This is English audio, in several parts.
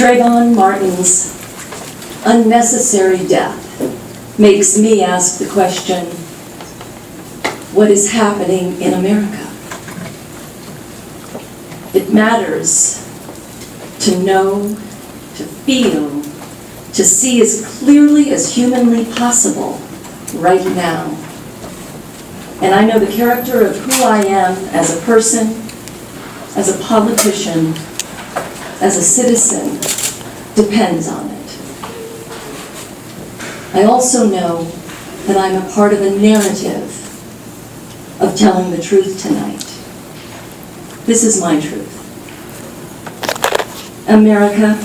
Trayvon Martin's unnecessary death makes me ask the question, what is happening in America? It matters to know, to feel, to see as clearly as humanly possible right now. And I know the character of who I am as a person, as a politician, as a citizen, depends on it. I also know that I'm a part of a narrative of telling the truth tonight. This is my truth. America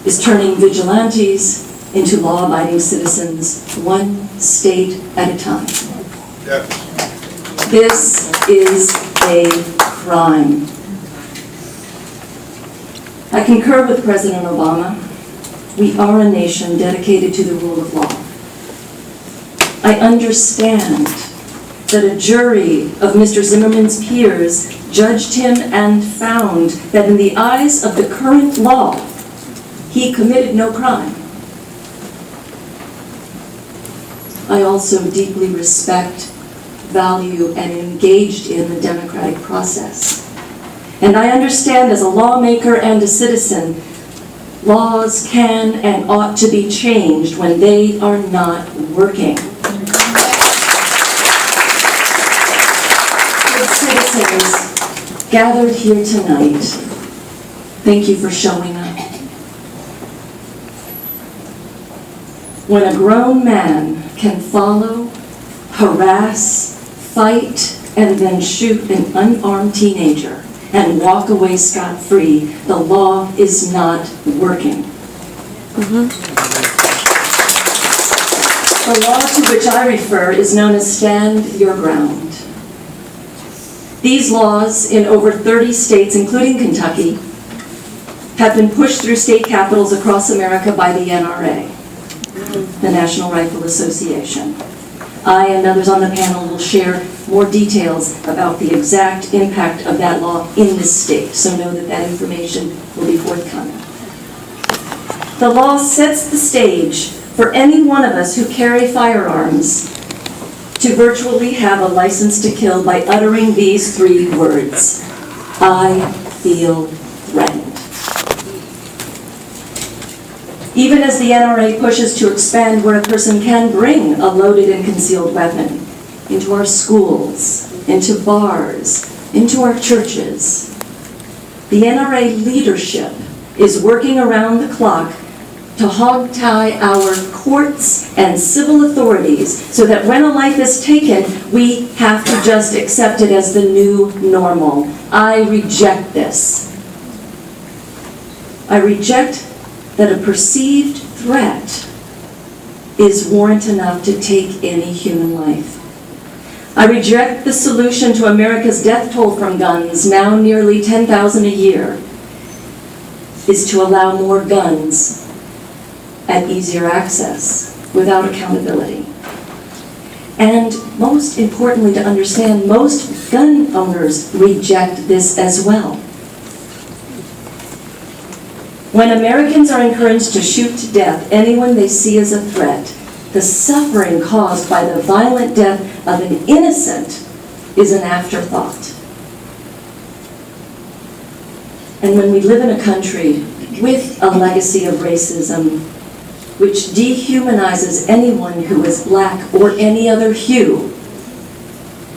is turning vigilantes into law-abiding citizens, one state at a time. Yep. This is a crime. I concur with President Obama. We are a nation dedicated to the rule of law. I understand that a jury of Mr. Zimmerman's peers judged him and found that in the eyes of the current law, he committed no crime. I also deeply respect, value, and engaged in the democratic process. And I understand as a lawmaker and a citizen, laws can and ought to be changed when they are not working. Good citizens gathered here tonight, thank you for showing up. When a grown man can follow, harass, fight, and then shoot an unarmed teenager and walk away scot-free, the law is not working. The law to which I refer is known as Stand Your Ground. These laws in over 30 states, including Kentucky, have been pushed through state capitals across America by the NRA, the National Rifle Association. I and others on the panel will share more details about the exact impact of that law in this state, so know that that information will be forthcoming. The law sets the stage for any one of us who carry firearms to virtually have a license to kill by uttering these 3 words: I feel threatened. Even as the NRA pushes to expand where a person can bring a loaded and concealed weapon into our schools, into bars, into our churches, the NRA leadership is working around the clock to hogtie our courts and civil authorities so that when a life is taken, we have to just accept it as the new normal. I reject this. I reject that a perceived threat is warrant enough to take any human life. I reject the solution to America's death toll from guns, now nearly 10,000 a year, is to allow more guns at easier access without accountability. And most importantly to understand, most gun owners reject this as well. When Americans are encouraged to shoot to death anyone they see as a threat, the suffering caused by the violent death of an innocent is an afterthought. And when we live in a country with a legacy of racism, which dehumanizes anyone who is black or any other hue,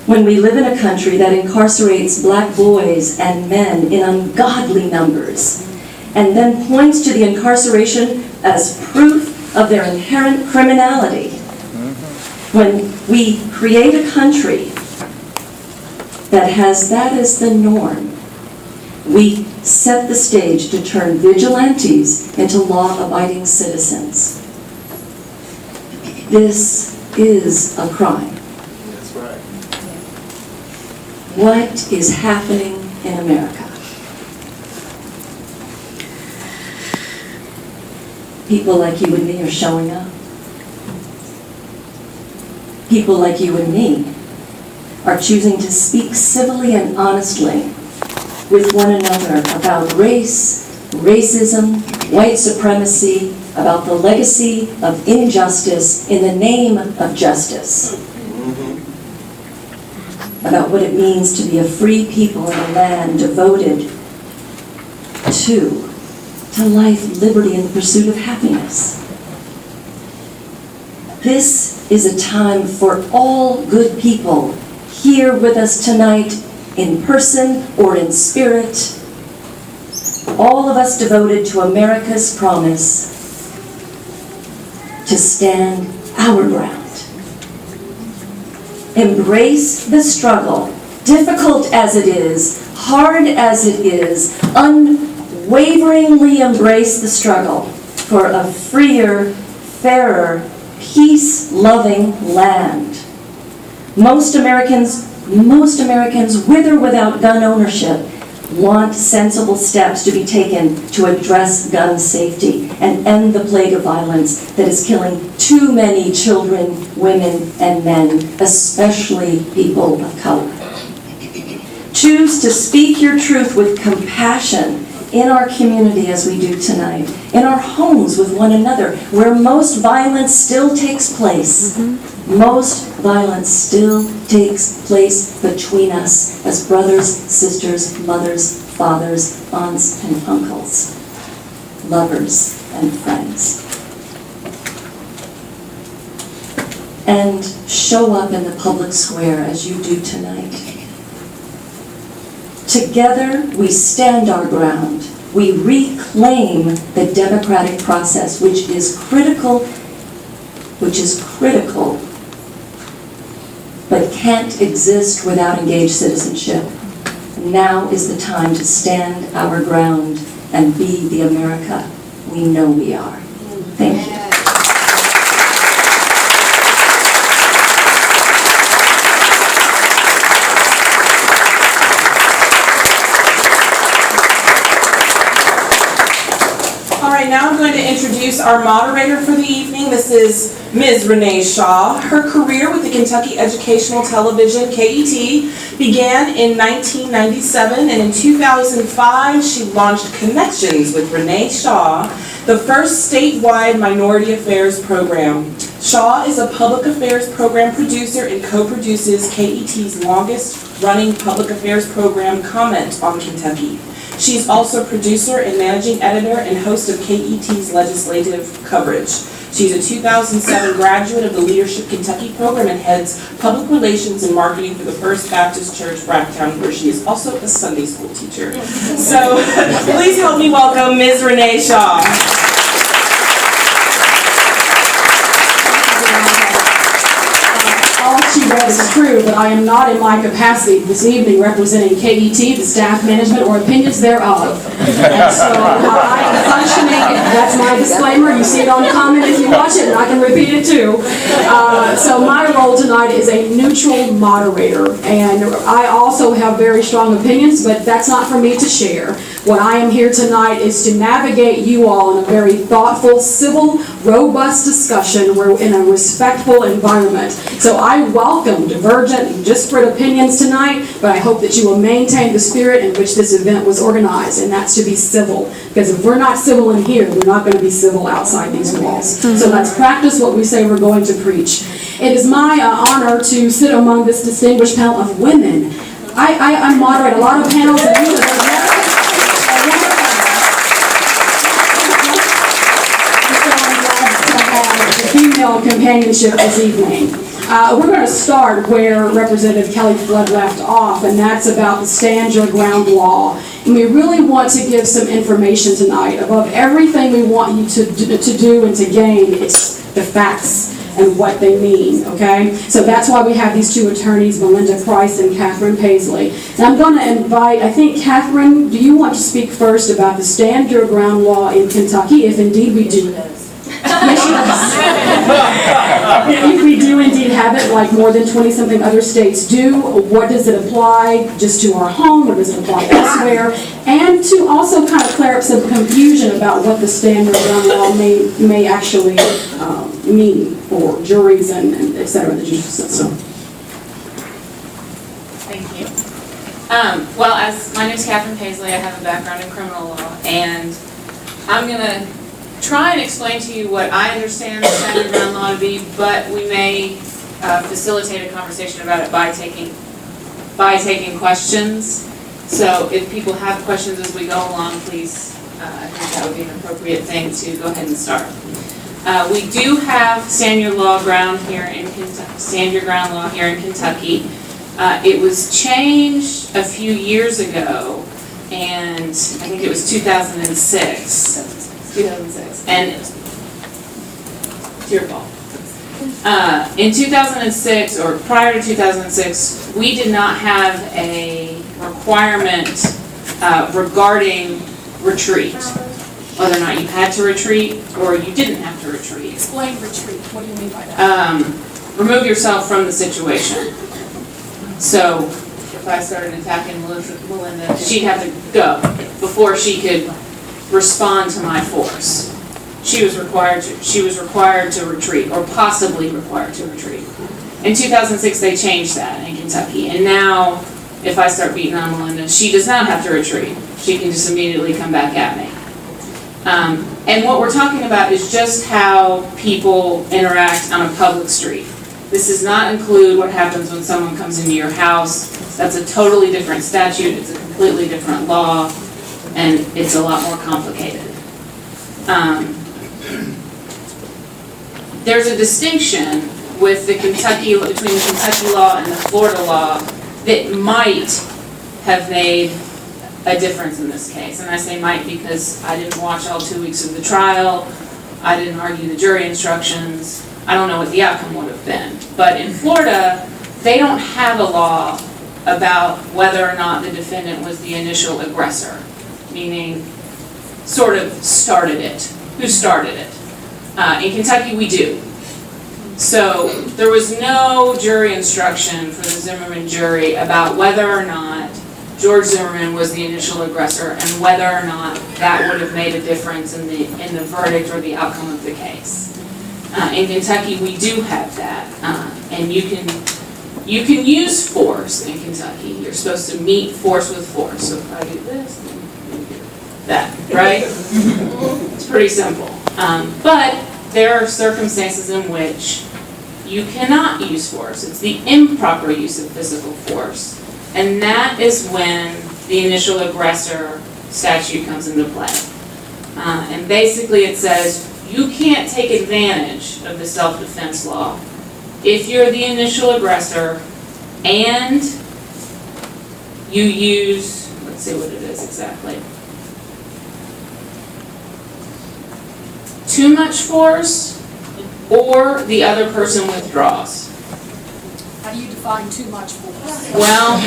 when we live in a country that incarcerates black boys and men in ungodly numbers, and then points to the incarceration as proof of their inherent criminality. When we create a country that has that as the norm, we set the stage to turn vigilantes into law-abiding citizens. This is a crime. That's right. What is happening in America? People like you and me are showing up. People like you and me are choosing to speak civilly and honestly with one another about race, racism, white supremacy, about the legacy of injustice in the name of justice, about what it means to be a free people in a land devoted to life, liberty, and the pursuit of happiness. This is a time for all good people here with us tonight, in person or in spirit, all of us devoted to America's promise to stand our ground. Embrace the struggle, difficult as it is, hard as it is, unwaveringly embrace the struggle for a freer, fairer, peace-loving land. Most Americans, with or without gun ownership, want sensible steps to be taken to address gun safety and end the plague of violence that is killing too many children, women, and men, especially people of color. Choose to speak your truth with compassion in our community as we do tonight, in our homes with one another, where most violence still takes place. Most violence still takes place between us as brothers, sisters, mothers, fathers, aunts, and uncles, lovers, and friends. And show up in the public square as you do tonight. Together, we stand our ground. We reclaim the democratic process, which is critical, but can't exist without engaged citizenship. Now is the time to stand our ground and be the America we know we are. Thank you. Now I'm going to introduce our moderator for the evening. This is Ms. Renee Shaw. Her career with the Kentucky Educational Television, KET, began in 1997, and in 2005 she launched Connections with Renee Shaw, the first statewide minority affairs program. Shaw is a public affairs program producer and co-produces KET's longest-running public affairs program, Comment on Kentucky. She's also producer and managing editor and host of KET's legislative coverage. She's a 2007 graduate of the Leadership Kentucky program and heads public relations and marketing for the First Baptist Church, Bracktown, where she is also a Sunday school teacher. So please help me welcome Ms. Renee Shaw. All she read is true, but I am not in my capacity this evening representing KET, the staff, management, or opinions thereof. And so I am functioning, that's my disclaimer, you see it on comment if you watch it, and I can repeat it too. So my role tonight is a neutral moderator, and I also have very strong opinions, but that's not for me to share. What I am here tonight is to navigate you all in a very thoughtful, civil, robust discussion. We're in a respectful environment. So I welcome divergent and disparate opinions tonight, but I hope that you will maintain the spirit in which this event was organized, and that's to be civil. Because if we're not civil in here, we're not going to be civil outside these walls. So let's practice what we say we're going to preach. It is my honor to sit among this distinguished panel of women. I moderate a lot of panels, and you female companionship this evening. We're going to start where Representative Kelly Flood left off, and that's about the Stand Your Ground law. And we really want to give some information tonight. Above everything we want you to do and to gain, it's the facts and what they mean, okay? So that's why we have these two attorneys, Melynda Price and Katherine Paisley. And I'm going to invite, I think, Katherine, do you want to speak first about the Stand Your Ground law in Kentucky, if indeed we do? If we do indeed have it, like more than 20-something other states do, what does it apply just to our home, or does it apply elsewhere? And to also kind of clear up some confusion about what the Stand Your Ground law may actually mean for juries and et cetera in the judicial system. Thank you. Well, as my name is Katherine Paisley, I have a background in criminal law, and I'm gonna try and explain to you what I understand the standard ground law to be, but we may facilitate a conversation about it by taking questions. So if people have questions as we go along, please, I think that would be an appropriate thing to go ahead and start. We do have stand your ground law here in Kentucky. It was changed a few years ago, and I think it was 2006. And it's your fault. In 2006, or prior to 2006, we did not have a requirement regarding retreat. Whether or not you had to retreat or you didn't have to retreat. Explain retreat. What do you mean by that? Remove yourself from the situation. So if I started attacking Melynda, she'd have to go before she could respond to my force. She was required to retreat, or possibly required to retreat. In 2006, they changed that in Kentucky, and now if I start beating on Melynda, she does not have to retreat. She can just immediately come back at me. And what we're talking about is just how people interact on a public street. This does not include what happens when someone comes into your house. That's a totally different statute, it's a completely different law, and it's a lot more complicated. There's a distinction with between the Kentucky law and the Florida law that might have made a difference in this case. And I say might because I didn't watch all 2 weeks of the trial, I didn't argue the jury instructions, I don't know what the outcome would have been. But in Florida, they don't have a law about whether or not the defendant was the initial aggressor, meaning sort of started it, who started it. In Kentucky, we do. So there was no jury instruction for the Zimmerman jury about whether or not George Zimmerman was the initial aggressor and whether or not that would have made a difference in the verdict or the outcome of the case. In Kentucky, we do have that, and you can use force in Kentucky. You're supposed to meet force with force. So if I do this, then you do that, right? It's pretty simple. But there are circumstances in which you cannot use force. It's the improper use of physical force. And that is when the initial aggressor statute comes into play. And basically it says you can't take advantage of the self-defense law if you're the initial aggressor and you use, let's see what it is exactly, too much force or the other person withdraws. How do you define too much force? Well,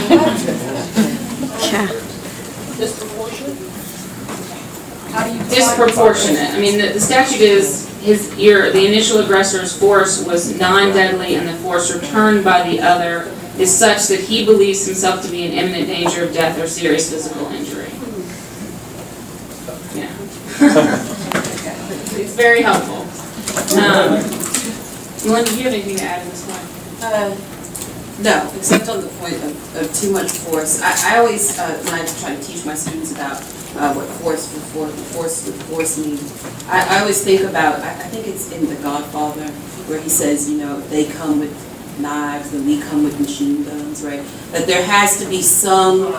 How do you define disproportionate. I mean, the statute is the initial aggressor's force was non-deadly and the force returned by the other is such that he believes himself to be in imminent danger of death or serious physical injury. Yeah. It's very helpful. Melynda, do you have anything to add at this point? No, except on the point of too much force. I always, when I try to teach my students about what force means, I always think about, I think it's in The Godfather, where he says, you know, if they come with knives, then we come with machine guns, right? That there has to be some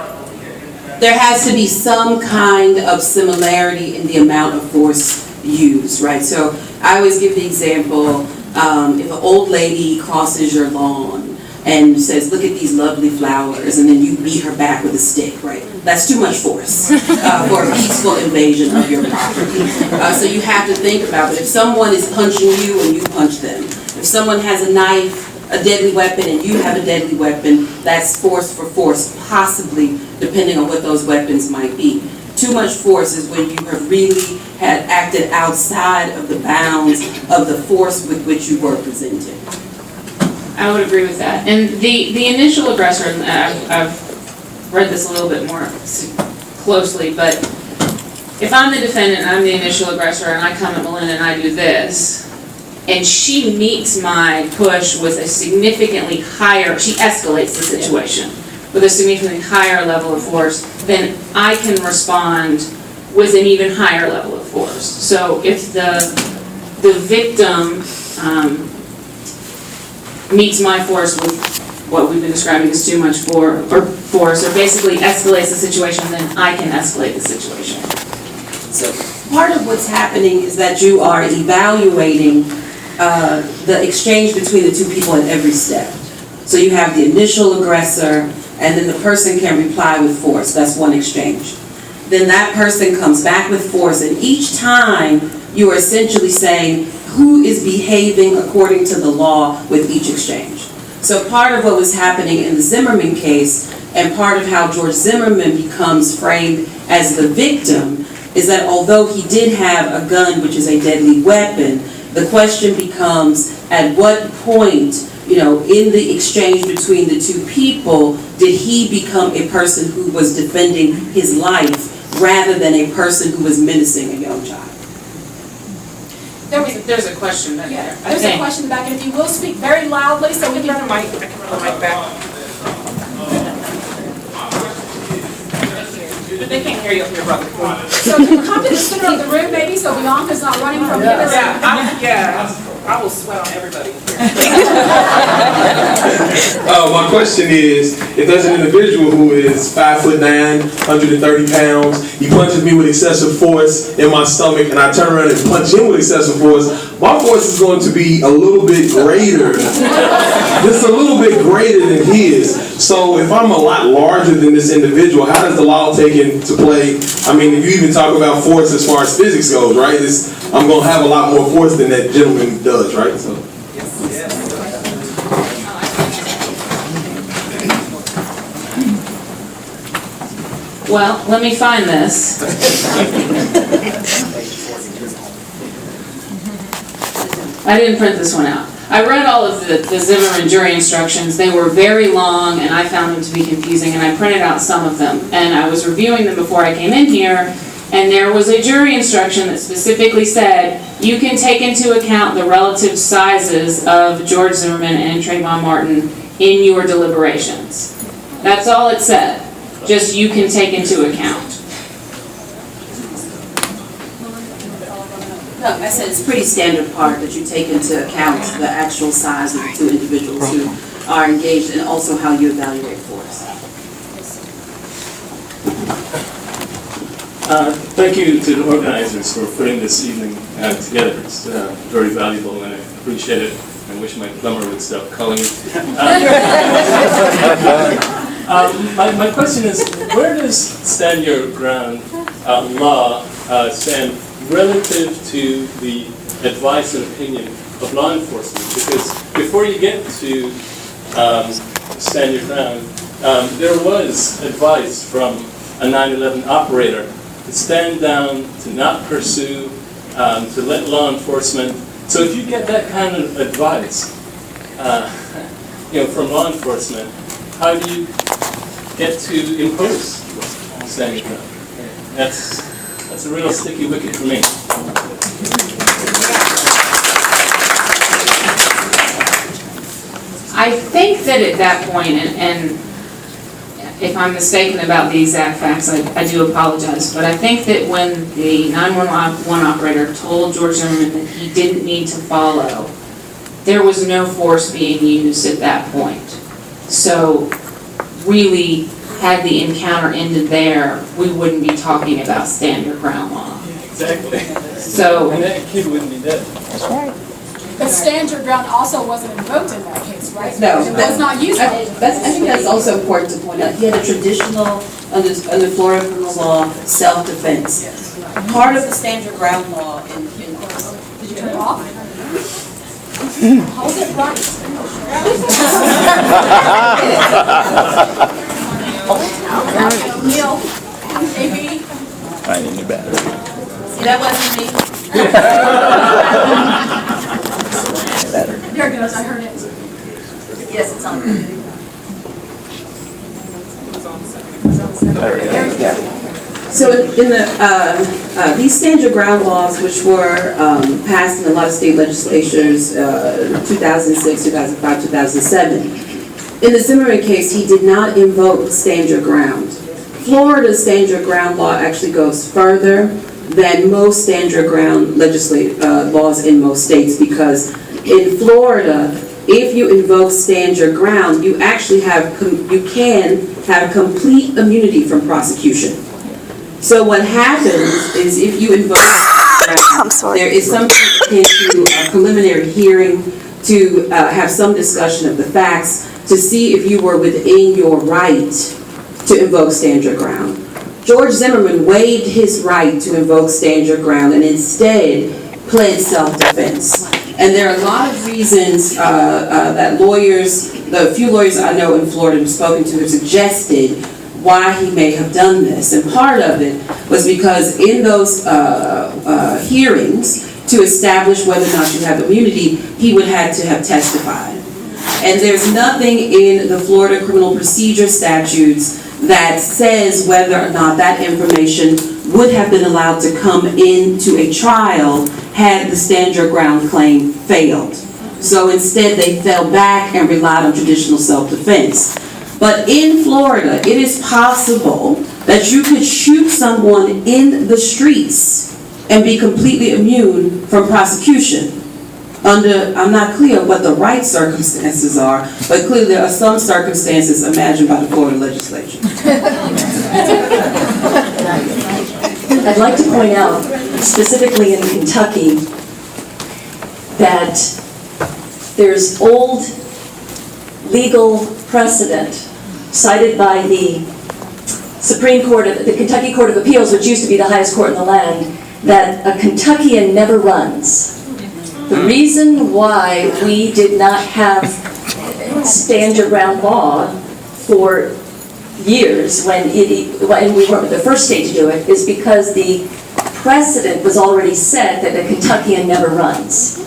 kind of similarity in the amount of force used, right? So I always give the example, if an old lady crosses your lawn and says, look at these lovely flowers, and then you beat her back with a stick, right? That's too much force for a peaceful invasion of your property. So you have to think about it. If someone is punching you and you punch them, if someone has a knife, a deadly weapon, and you have a deadly weapon, that's force for force, possibly, depending on what those weapons might be. Too much force is when you have really had acted outside of the bounds of the force with which you were presented. I would agree with that. And the initial aggressor, and I've read this a little bit more closely, but if I'm the defendant and I'm the initial aggressor and I come at Melynda and I do this, and she meets my push with a significantly higher, she escalates the situation with a significantly higher level of force, then I can respond with an even higher level of force. force. So if the victim meets my force with what we've been describing as too much force, or basically escalates the situation, then I can escalate the situation. So part of what's happening is that you are evaluating the exchange between the two people at every step. So you have the initial aggressor, and then the person can reply with force. That's one exchange. Then that person comes back with force, and each time you are essentially saying who is behaving according to the law with each exchange. So part of what was happening in the Zimmerman case, and part of how George Zimmerman becomes framed as the victim, is that although he did have a gun, which is a deadly weapon, the question becomes, at what point, in the exchange between the two people, did he become a person who was defending his life rather than a person who was menacing a young child? There's a question back Yeah, there. there's a question back, and if you will speak very loudly so we can. I can run the mic back. They can't hear you up here, brother. So can you come to the center of the room maybe, so Bianca's not running from you? I will sweat on everybody. My question is, if there's an individual who is 5'9", 130 pounds, he punches me with excessive force in my stomach, and I turn around and punch him with excessive force, my force is going to be a little bit greater, just a little bit greater than his. So if I'm a lot larger than this individual, how does the law take into play? I mean, if you even talk about force as far as physics goes, right? I'm going to have a lot more force than that gentleman does, right? So. Well, let me find this. I didn't print this one out. I read all of the Zimmerman jury instructions. They were very long, and I found them to be confusing, and I printed out some of them. And I was reviewing them before I came in here, and there was a jury instruction that specifically said, you can take into account the relative sizes of George Zimmerman and Trayvon Martin in your deliberations. That's all it said. Just you can take into account. No, I said it's pretty standard part that you take into account the actual size of the two individuals who are engaged, and also how you evaluate force. Thank you to the organizers for putting this evening together. It's very valuable, and I appreciate it. I wish my plumber would stop calling it. My question is, where does stand your ground law stand relative to the advice and opinion of law enforcement? Because before you get to stand your ground, there was advice from a 9/11 operator to stand down, to not pursue, to let law enforcement. So if you get that kind of advice, from law enforcement, how do you get to impose stand your ground? That's a real sticky wicket for me. I think that at that point, and if I'm mistaken about the exact facts, I do apologize, but I think that when the 911 operator told George Zimmerman that he didn't need to follow, there was no force being used at that point. So really, had the encounter ended there, we wouldn't be talking about stand your ground law. Exactly. So, and that kid wouldn't be dead. That's right. But stand your ground also wasn't invoked in that case, right? No. It was not used. I think that's also important to point out. He had a traditional, under Florida criminal law, self-defense. Part of the stand your ground law in Did you turn it off? Hold it right. Neil, AB. I need a new battery. See, that wasn't me. There it goes, I heard it. Yes, it's on. There we go. So in the these stand your ground laws, which were passed in a lot of state legislatures, 2006, 2005, 2007. In the Zimmerman case, he did not invoke stand your ground. Florida's stand your ground law actually goes further. than most stand your ground laws in most states, because in Florida, if you invoke stand your ground, you actually you can have complete immunity from prosecution. So what happens is if you invoke there is something akin to a preliminary hearing to have some discussion of the facts to see if you were within your right to invoke stand your ground. George Zimmerman waived his right to invoke stand your ground and instead pled self-defense. And there are a lot of reasons that lawyers, the few lawyers I know in Florida have spoken to, have suggested why he may have done this. And part of it was because in those hearings, to establish whether or not you have immunity, he would have to have testified. And there's nothing in the Florida criminal procedure statutes that says whether or not that information would have been allowed to come into a trial had the stand your ground claim failed. So instead they fell back and relied on traditional self-defense. But in Florida, it is possible that you could shoot someone in the streets and be completely immune from prosecution. I'm not clear what the right circumstances are, but clearly there are some circumstances imagined by the Florida legislature. I'd like to point out, specifically in Kentucky, that there's old legal precedent cited by the Supreme Court, the Kentucky Court of Appeals, which used to be the highest court in the land, that a Kentuckian never runs. The reason why we did not have stand your ground law for years when we weren't the first state to do it is because the precedent was already set that a Kentuckian never runs.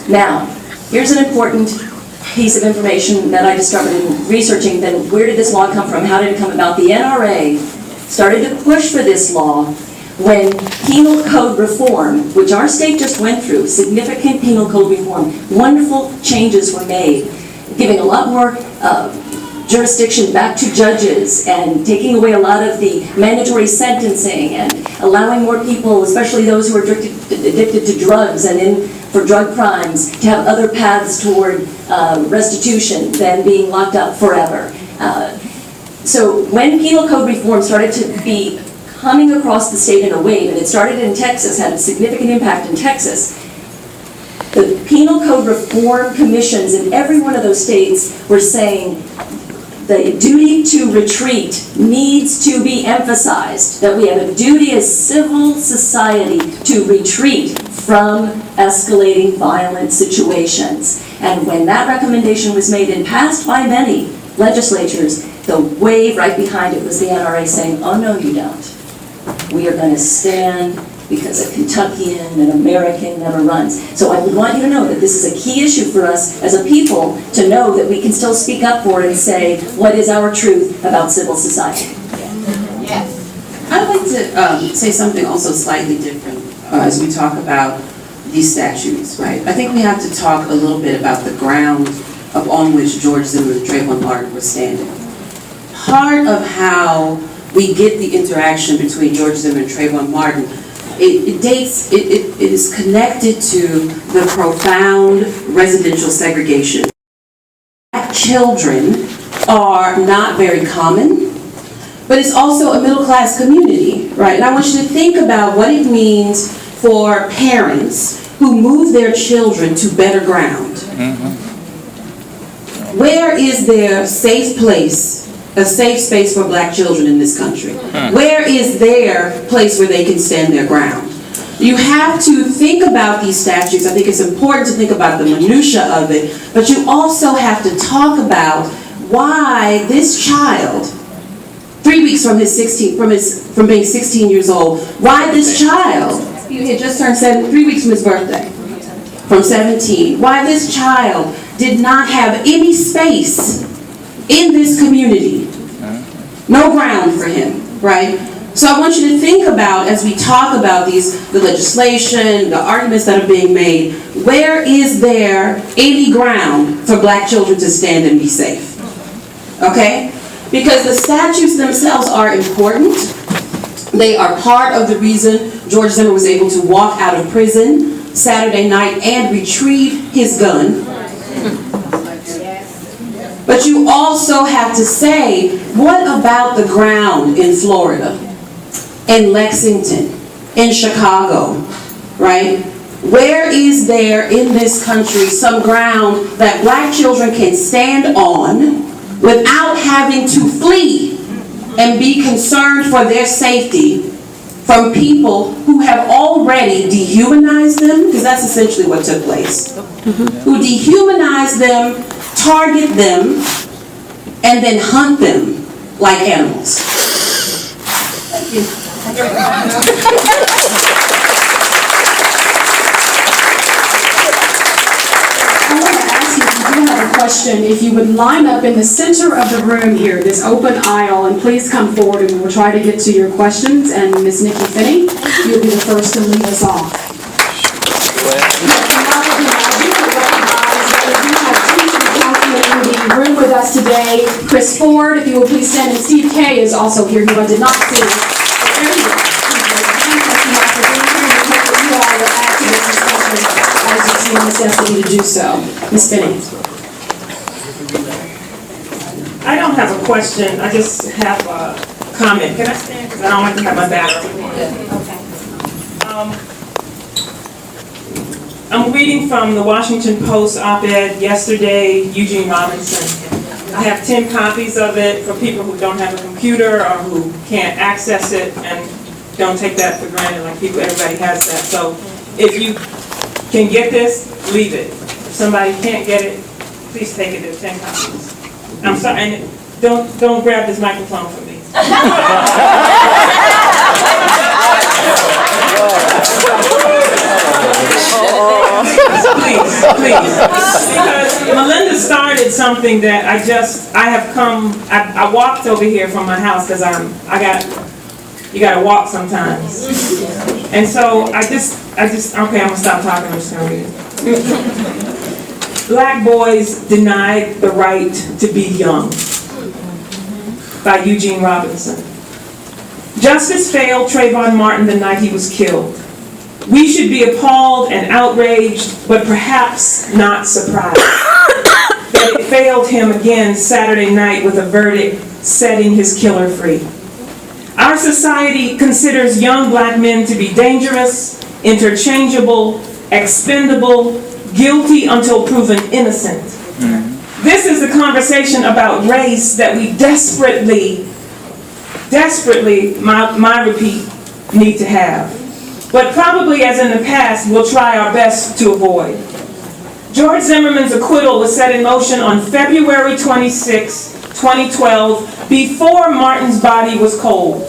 Now, here's an important piece of information that I discovered in researching. Then where did this law come from? How did it come about? The NRA started to push for this law when penal code reform, which our state just went through, significant penal code reform, wonderful changes were made, giving a lot more jurisdiction back to judges and taking away a lot of the mandatory sentencing and allowing more people, especially those who are addicted to drugs and in for drug crimes, to have other paths toward restitution than being locked up forever. So when penal code reform started to be coming across the state in a wave, and it started in Texas, had a significant impact in Texas, the penal code reform commissions in every one of those states were saying the duty to retreat needs to be emphasized, that we have a duty as civil society to retreat from escalating violent situations. And when that recommendation was made and passed by many legislatures, the wave right behind it was the NRA saying, oh no you don't. We are going to stand because a Kentuckian, an American never runs. So I would want you to know that this is a key issue for us as a people to know that we can still speak up for it and say what is our truth about civil society. Yes. I'd like to say something also slightly different as we talk about these statutes, right? I think we have to talk a little bit about the ground on which George Zimmerman and Trayvon Martin were standing. Part of how we get the interaction between George Zimmerman and Trayvon Martin, it is connected to the profound residential segregation. Black children are not very common, but it's also a middle-class community, right? And I want you to think about what it means for parents who move their children to better ground. Where is their safe place, a safe space for black children in this country? Where is their place where they can stand their ground? You have to think about these statutes. I think it's important to think about the minutia of it, but you also have to talk about why this child, 3 weeks from from being 16 years old, why this child, he had just turned 3 weeks from his birthday, from 17, why this child did not have any space in this community. No ground for him, right? So I want you to think about, as we talk about the legislation, the arguments that are being made, where is there any ground for black children to stand and be safe? Okay? Because the statutes themselves are important, They are part of the reason George Zimmerman was able to walk out of prison Saturday night and retrieve his gun. But you also have to say, what about the ground in Florida, in Lexington, in Chicago, right? Where is there in this country some ground that black children can stand on without having to flee and be concerned for their safety from people who have already dehumanized them, because that's essentially what took place, who dehumanize them, target them, and then hunt them like animals. Thank you. I want to ask you, if you do have a question, if you would line up in the center of the room here, this open aisle, and please come forward and we will try to get to your questions. And Ms. Nikki Finney, you'll be the first to lead us off. Room with us today. Chris Ford, if you will please stand, and Steve Kay is also here, who I did not see. There you go. You all will add to this discussion as you see necessity to do so. Ms. Finney. I don't have a question, I just have a comment. Can I stand? Because I don't like to have my back. I'm reading from the Washington Post op-ed yesterday, Eugene Robinson. I have 10 copies of it for people who don't have a computer or who can't access it, and don't take that for granted, like everybody has that. So if you can get this, leave it. If somebody can't get it, please take it. There's 10 copies. I'm sorry, and don't grab this microphone from me. Please. Because Melynda started something that I walked over here from my house because you gotta walk sometimes. And so okay, I'm gonna stop talking, I'm just gonna read it. Black Boys Denied the Right to Be Young by Eugene Robinson. Justice failed Trayvon Martin the night he was killed. We should be appalled and outraged, but perhaps not surprised that it failed him again Saturday night with a verdict setting his killer free. Our society considers young black men to be dangerous, interchangeable, expendable, guilty until proven innocent. This is the conversation about race that we desperately, my repeat, need to have. But probably, as in the past, we'll try our best to avoid. George Zimmerman's acquittal was set in motion on February 26, 2012, before Martin's body was cold.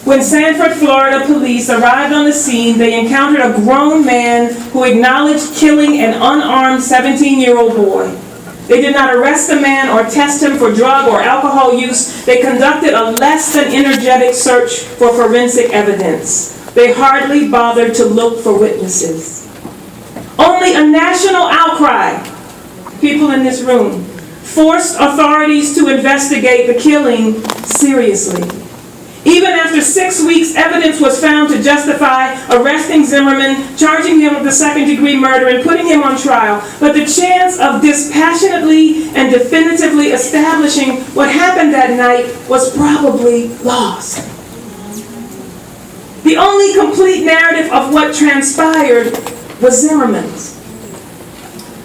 When Sanford, Florida police arrived on the scene, they encountered a grown man who acknowledged killing an unarmed 17-year-old boy. They did not arrest the man or test him for drug or alcohol use. They conducted a less than energetic search for forensic evidence. They hardly bothered to look for witnesses. Only a national outcry, people in this room, forced authorities to investigate the killing seriously. Even after 6 weeks, evidence was found to justify arresting Zimmerman, charging him with the second-degree murder, and putting him on trial. But the chance of dispassionately and definitively establishing what happened that night was probably lost. The only complete narrative of what transpired was Zimmerman's.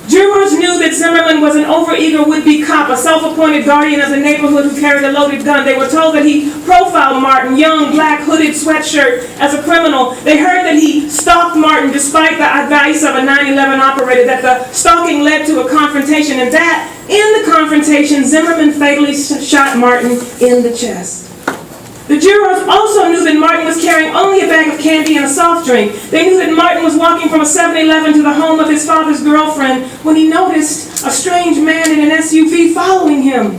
Jurors knew that Zimmerman was an overeager would-be cop, a self-appointed guardian of the neighborhood who carried a loaded gun. They were told that he profiled Martin, young, black, hooded sweatshirt, as a criminal. They heard that he stalked Martin despite the advice of a 9/11 operator, that the stalking led to a confrontation, and that, in the confrontation, Zimmerman fatally shot Martin in the chest. The jurors also knew that Martin was carrying only a bag of candy and a soft drink. They knew that Martin was walking from a 7-Eleven to the home of his father's girlfriend when he noticed a strange man in an SUV following him.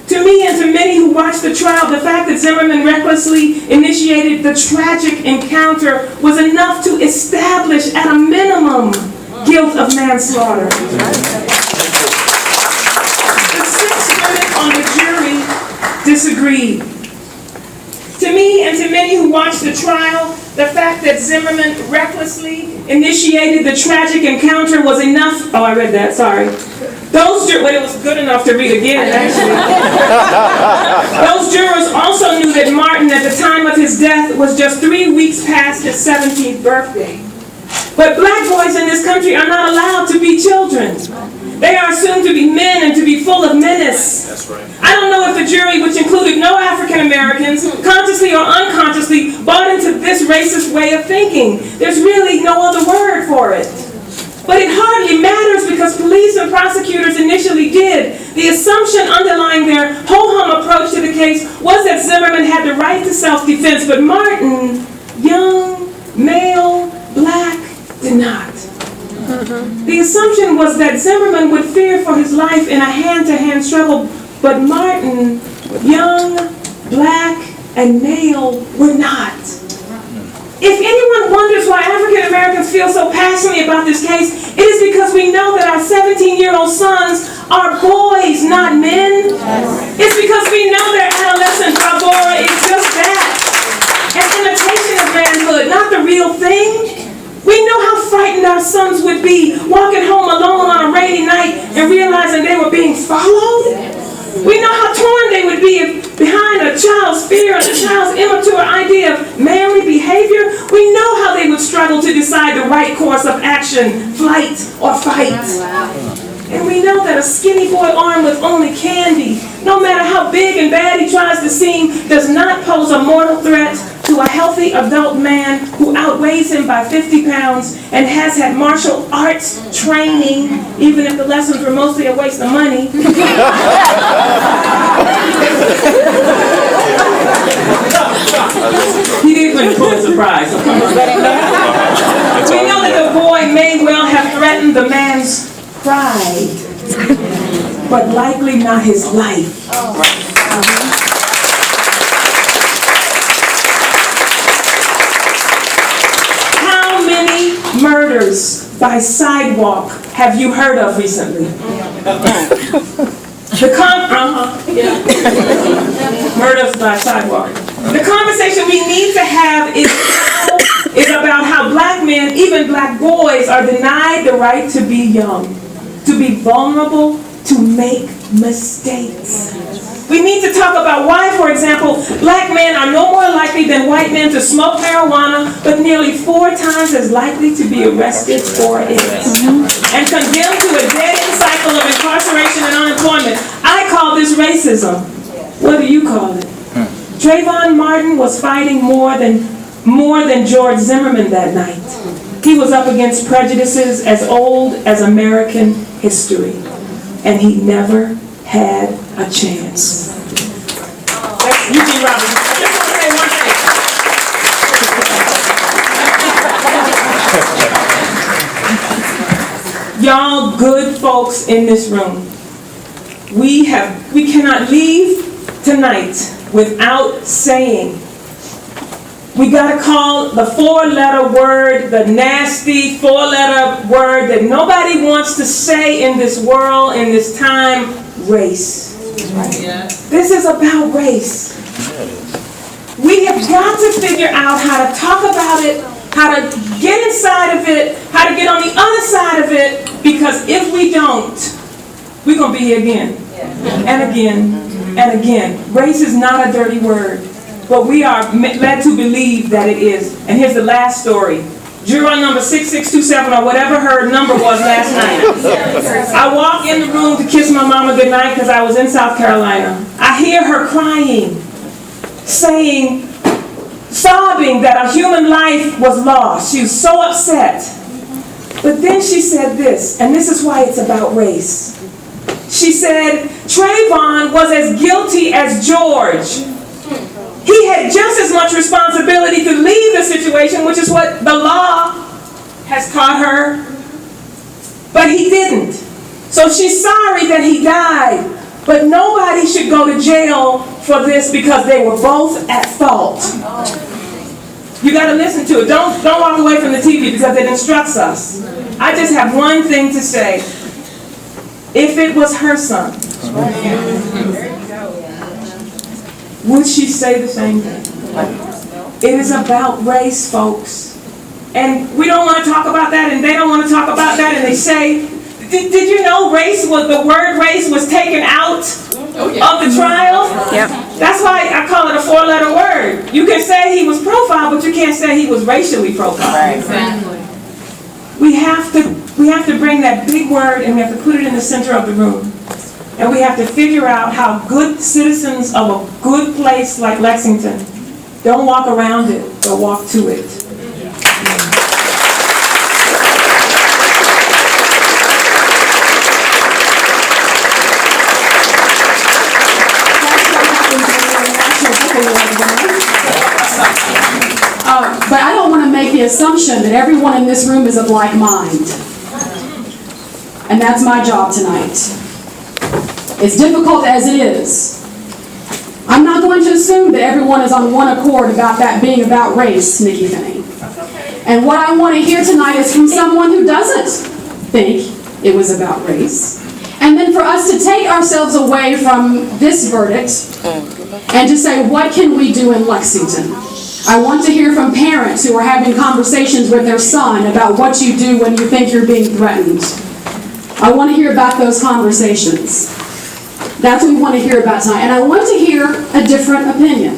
To me and to many who watched the trial, the fact that Zimmerman recklessly initiated the tragic encounter was enough to establish, at a minimum, guilt of manslaughter. The 6 women on the jury disagreed. To me and to many who watched the trial, the fact that Zimmerman recklessly initiated the tragic encounter was enough. Oh, I read that, sorry. But it was good enough to read again, actually. Those jurors also knew that Martin, at the time of his death, was just 3 weeks past his 17th birthday. But black boys in this country are not allowed to be children. They are assumed to be men and to be full of menace. That's right. I don't know if the jury, which included no African Americans, consciously or unconsciously, bought into this racist way of thinking. There's really no other word for it. But it hardly matters because police and prosecutors initially did. The assumption underlying their ho-hum approach to the case was that Zimmerman had the right to self-defense, but Martin, young, male, black, did not. The assumption was that Zimmerman would fear for his life in a hand-to-hand struggle, but Martin, young, black, and male, would not. If anyone wonders why African Americans feel so passionately about this case, it is because we know that our 17-year-old sons are boys, not men. It's because we know their adolescent bravura is just that, an imitation of manhood, not the real thing. We know how frightened our sons would be walking home alone on a rainy night and realizing they were being followed. We know how torn they would be behind a child's fear and a child's immature idea of manly behavior. We know how they would struggle to decide the right course of action, flight or fight. And we know that a skinny boy armed with only candy, no matter how big and bad he tries to seem, does not pose a mortal threat to a healthy adult man who outweighs him by 50 pounds and has had martial arts training, even if the lessons were mostly a waste of money. He did win the Pulitzer Prize, so come on. We know that the boy may well have threatened the man's pride, but likely not his life. How many murders by sidewalk have you heard of recently? Murders by sidewalk. The conversation we need to have is about how black men, even black boys, are denied the right to be young, to be vulnerable, to make mistakes. We need to talk about why, for example, black men are no more likely than white men to smoke marijuana, but nearly 4 times as likely to be arrested for it and condemned to a dead-end cycle of incarceration and unemployment. I call this racism. What do you call it? Trayvon Martin was fighting more than George Zimmerman that night. He was up against prejudices as old as American history, and he never had a chance. That's Eugene Roberts. I just want to say one thing. Y'all good folks in this room, we cannot leave tonight without saying, we gotta call the 4-letter word, the nasty 4-letter word that nobody wants to say in this world, in this time, race. This is about race. We have got to figure out how to talk about it, how to get inside of it, how to get on the other side of it, because if we don't, we're gonna be here again, and again, and again. Race is not a dirty word, but we are led to believe that it is. And here's the last story. Juror number 6627, or whatever her number was last night. I walk in the room to kiss my mama goodnight because I was in South Carolina. I hear her crying, saying, sobbing that a human life was lost. She was so upset. But then she said this, and this is why it's about race. She said, Trayvon was as guilty as George. He had just as much responsibility to leave the situation, which is what the law has taught her, but he didn't. So she's sorry that he died, but nobody should go to jail for this because they were both at fault. You got to listen to it. Don't walk away from the TV because it instructs us. I just have one thing to say. If it was her son, would she say the same thing? It is about race, folks. And we don't want to talk about that, and they don't want to talk about that, and they say, did you know the word race was taken out of the trial? Yep. That's why I call it a 4-letter word. You can say he was profiled, but you can't say he was racially profiled. Right. Exactly. We have to bring that big word and we have to put it in the center of the room. And we have to figure out how good citizens of a good place like Lexington don't walk around it, they'll walk to it. But I don't want to make the assumption that everyone in this room is of like mind. And that's my job tonight. As difficult as it is, I'm not going to assume that everyone is on one accord about that being about race, Nikki Finney. And what I want to hear tonight is from someone who doesn't think it was about race. And then for us to take ourselves away from this verdict and to say, what can we do in Lexington? I want to hear from parents who are having conversations with their son about what you do when you think you're being threatened. I want to hear about those conversations. That's what we want to hear about tonight. And I want to hear a different opinion.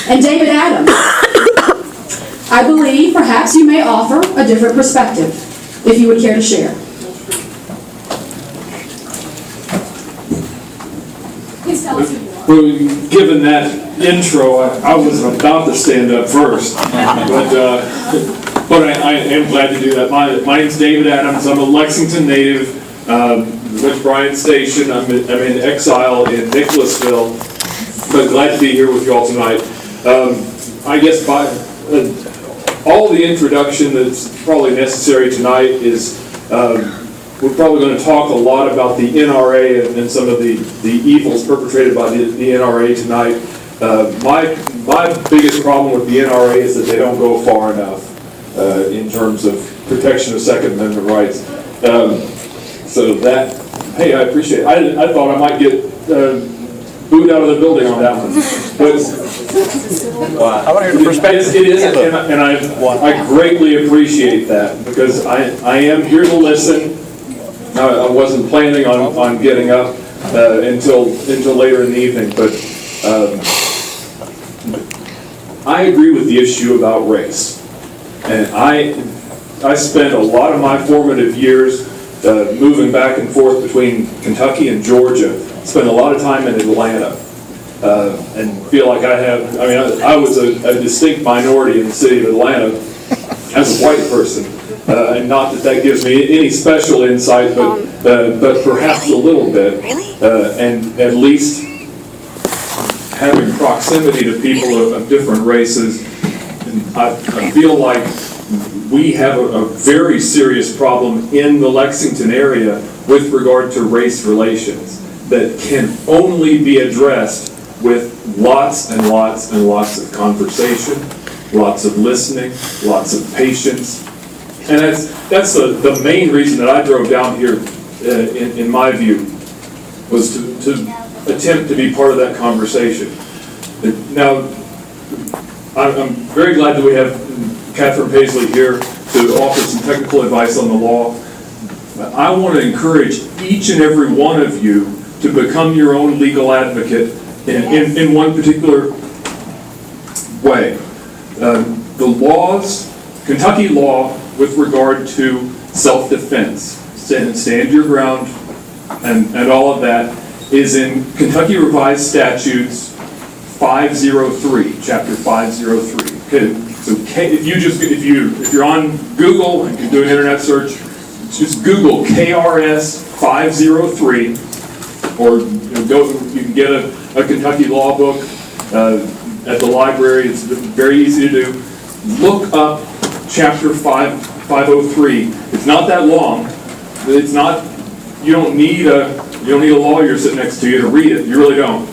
And David Adams, I believe perhaps you may offer a different perspective, if you would care to share. Please tell us who you are. Well, given that intro, I was about to stand up first, but I am glad to do that. My name's David Adams. I'm a Lexington native, with Bryan Station. I'm in exile in Nicholasville, but glad to be here with you all tonight. I guess by all the introduction that's probably necessary tonight is we're probably going to talk a lot about the NRA and some of the evils perpetrated by the NRA tonight. My biggest problem with the NRA is that they don't go far enough in terms of protection of Second Amendment rights. So that, hey, I appreciate it. I thought I might get booed out of the building on that one. But I want to hear the perspective. it is, and I greatly appreciate that because I am here to listen. I wasn't planning on getting up until later in the evening, but I agree with the issue about race. And I spent a lot of my formative years moving back and forth between Kentucky and Georgia. Spent a lot of time in Atlanta. And feel like I was a distinct minority in the city of Atlanta as a white person. And not that gives me any special insight, but perhaps a little bit. And at least having proximity to people of different races, I feel like we have a very serious problem in the Lexington area with regard to race relations that can only be addressed with lots and lots and lots of conversation, lots of listening, lots of patience. And that's the main reason that I drove down here, in my view, was to attempt to be part of that conversation. Now, I'm very glad that we have Katherine Paisley here to offer some technical advice on the law. I want to encourage each and every one of you to become your own legal advocate in one particular way. The laws, Kentucky law with regard to self-defense, stand your ground, and all of that, is in Kentucky Revised Statutes 503, chapter 503. Okay, so if you're on Google and you do an internet search, just Google KRS 503, or you can get a Kentucky law book at the library. It's very easy to do. Look up chapter 503. It's not that long. It's not. You don't need a lawyer sitting next to you to read it. You really don't.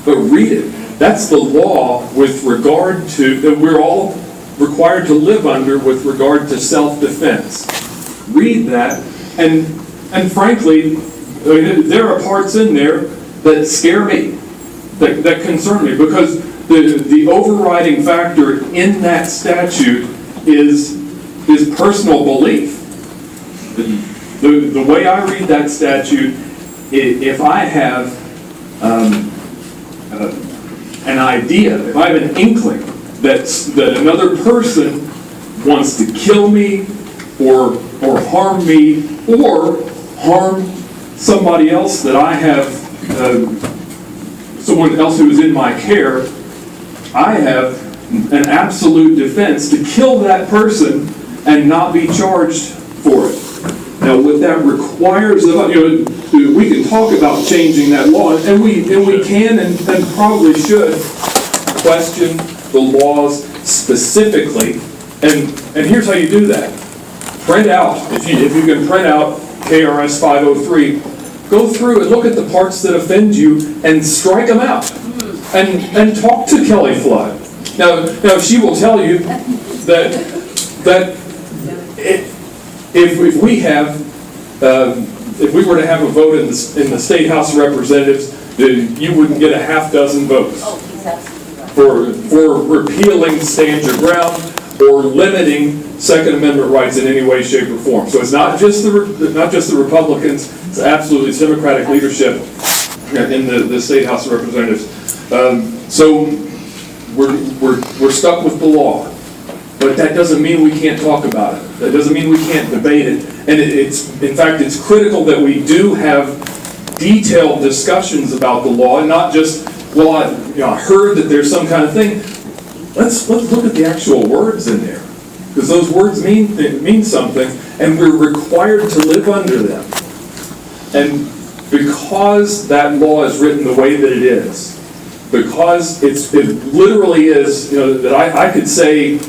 But read it. That's the law with regard to that we're all required to live under with regard to self-defense. Read that, and frankly, there are parts in there that scare me, that concern me, because the overriding factor in that statute is personal belief. The way I read that statute, if I have an idea, if I have an inkling that another person wants to kill me or harm me or harm somebody else that I have, someone else who is in my care, I have an absolute defense to kill that person and not be charged for it. Now, what that requires, we can talk about changing that law, and we can and probably should question the laws specifically. And here's how you do that. Print out, if you can print out KRS 503, go through and look at the parts that offend you and strike them out. And talk to Kelly Flood. Now she will tell you that if we were to have a vote in the State House of Representatives, you wouldn't get a half dozen votes for repealing Stand Your Ground or limiting Second Amendment rights in any way, shape, or form. So it's not just the Republicans; it's absolutely its Democratic leadership in the State House of Representatives. So we're stuck with the law. But that doesn't mean we can't talk about it. That doesn't mean we can't debate it. And in fact, it's critical that we do have detailed discussions about the law, and not just, well, I heard that there's some kind of thing. Let's look at the actual words in there, because those words mean something, and we're required to live under them. And because that law is written the way that it is, because it literally is, that I could say,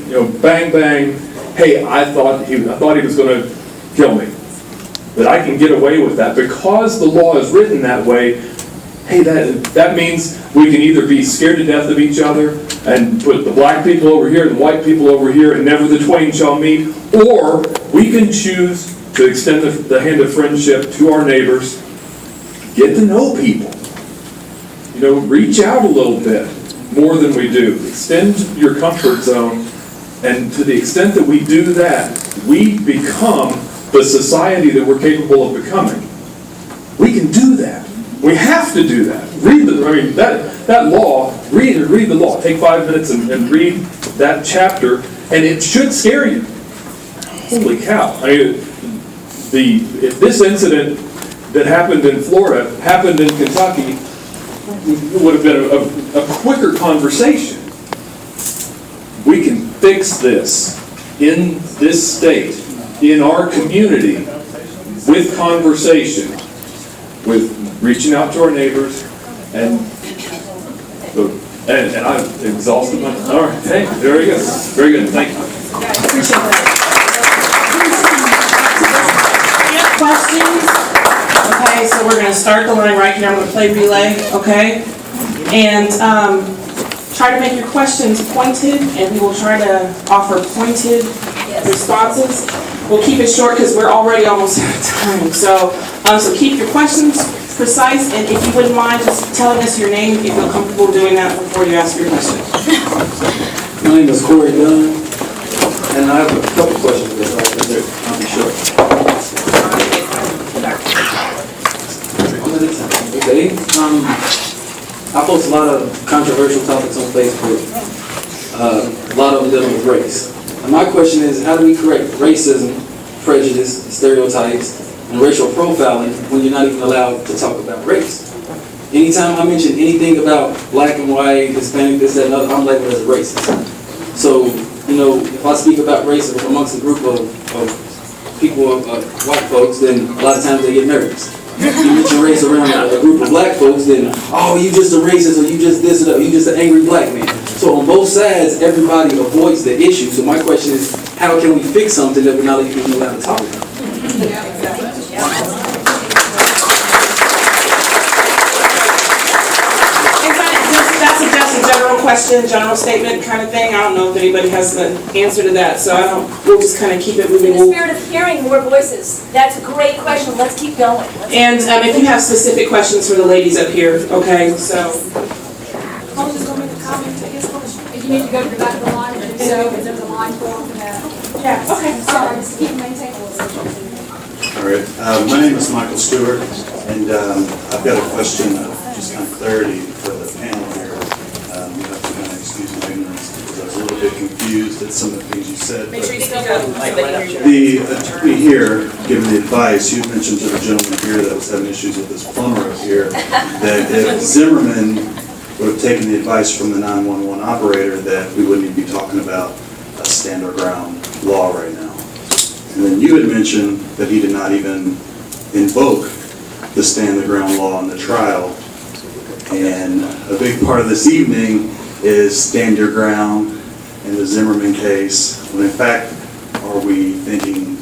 bang bang, hey, I thought he was going to kill me. That I can get away with that because the law is written that way. Hey, that means we can either be scared to death of each other and put the black people over here and the white people over here and never the twain shall meet, or we can choose to extend the hand of friendship to our neighbors, get to know people. Reach out a little bit more than we do. Extend your comfort zone. And to the extent that we do that, we become the society that we're capable of becoming. We can do that. We have to do that. That law, read the law. Take 5 minutes and read that chapter, and it should scare you. Holy cow. If this incident that happened in Florida happened in Kentucky, it would have been a quicker conversation. We can fix this in this state, in our community, with conversation, with reaching out to our neighbors, and I'm exhausted. All right, hey, there you go. Very good, thank you. Appreciate that. Questions? Okay, so we're going to start the line right here. I'm going to play relay, okay? And try to make your questions pointed, and we will try to offer pointed responses. We'll keep it short because we're already almost out of time. So keep your questions precise, and if you wouldn't mind just telling us your name, if you feel comfortable doing that before you ask your question. My name is Corey Dunn, and I have a couple questions that I'll be short. Okay. I post a lot of controversial topics on Facebook. A lot of them dealing with race. And my question is, how do we correct racism, prejudice, stereotypes, and racial profiling when you're not even allowed to talk about race? Anytime I mention anything about black and white, Hispanic, this, that, and other, I'm labeled as a racist. So, if I speak about race amongst a group of people, white folks, then a lot of times they get nervous. You mention race around a group of black folks, then, oh, you just a racist, or you just this, or you just an angry black man. So on both sides, everybody avoids the issue. So my question is, how can we fix something that we're not even allowed to talk about? That's a general question, general statement kind of thing. I don't know if anybody has an answer to that, so we'll just kind of keep it moving. In the spirit of hearing more voices, that's a great question. Let's keep going. And if you have specific questions for the ladies up here, okay, so. I'll just go make a comment again. need to go to the back of the line and do so, because there's a line form for that. Yeah, okay. Sorry, just keep maintaining. All right, my name is Michael Stewart, and I've got a question of just kind of clarity for the panel here. You have to kind of excuse my ignorance because I was a little bit confused at some of the things you said. Make sure you But speak up. the attorney here, giving the advice, you mentioned to the gentleman here that was having issues with this plumber up here, that if Zimmerman would have taken the advice from the 911 operator, that we wouldn't even be talking about a stand our ground law right now. And then you had mentioned that he did not even invoke the stand the ground law in the trial. And a big part of this evening is stand your ground in the Zimmerman case, when in fact, are we thinking,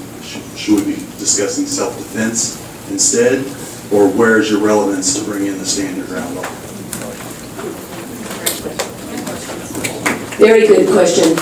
should we be discussing self-defense instead? Or where is your relevance to bring in the stand your ground law? Very good question.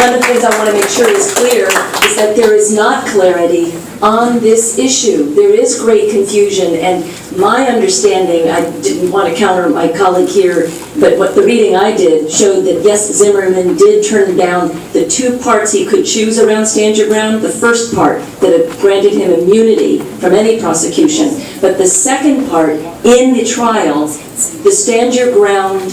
One of the things I want to make sure is clear is that there is not clarity on this issue. There is great confusion, and my understanding, I didn't want to counter my colleague here, but what the reading I did showed that yes, Zimmerman did turn down the two parts he could choose around stand your ground. The first part that granted him immunity from any prosecution, but the second part in the trial, the stand your ground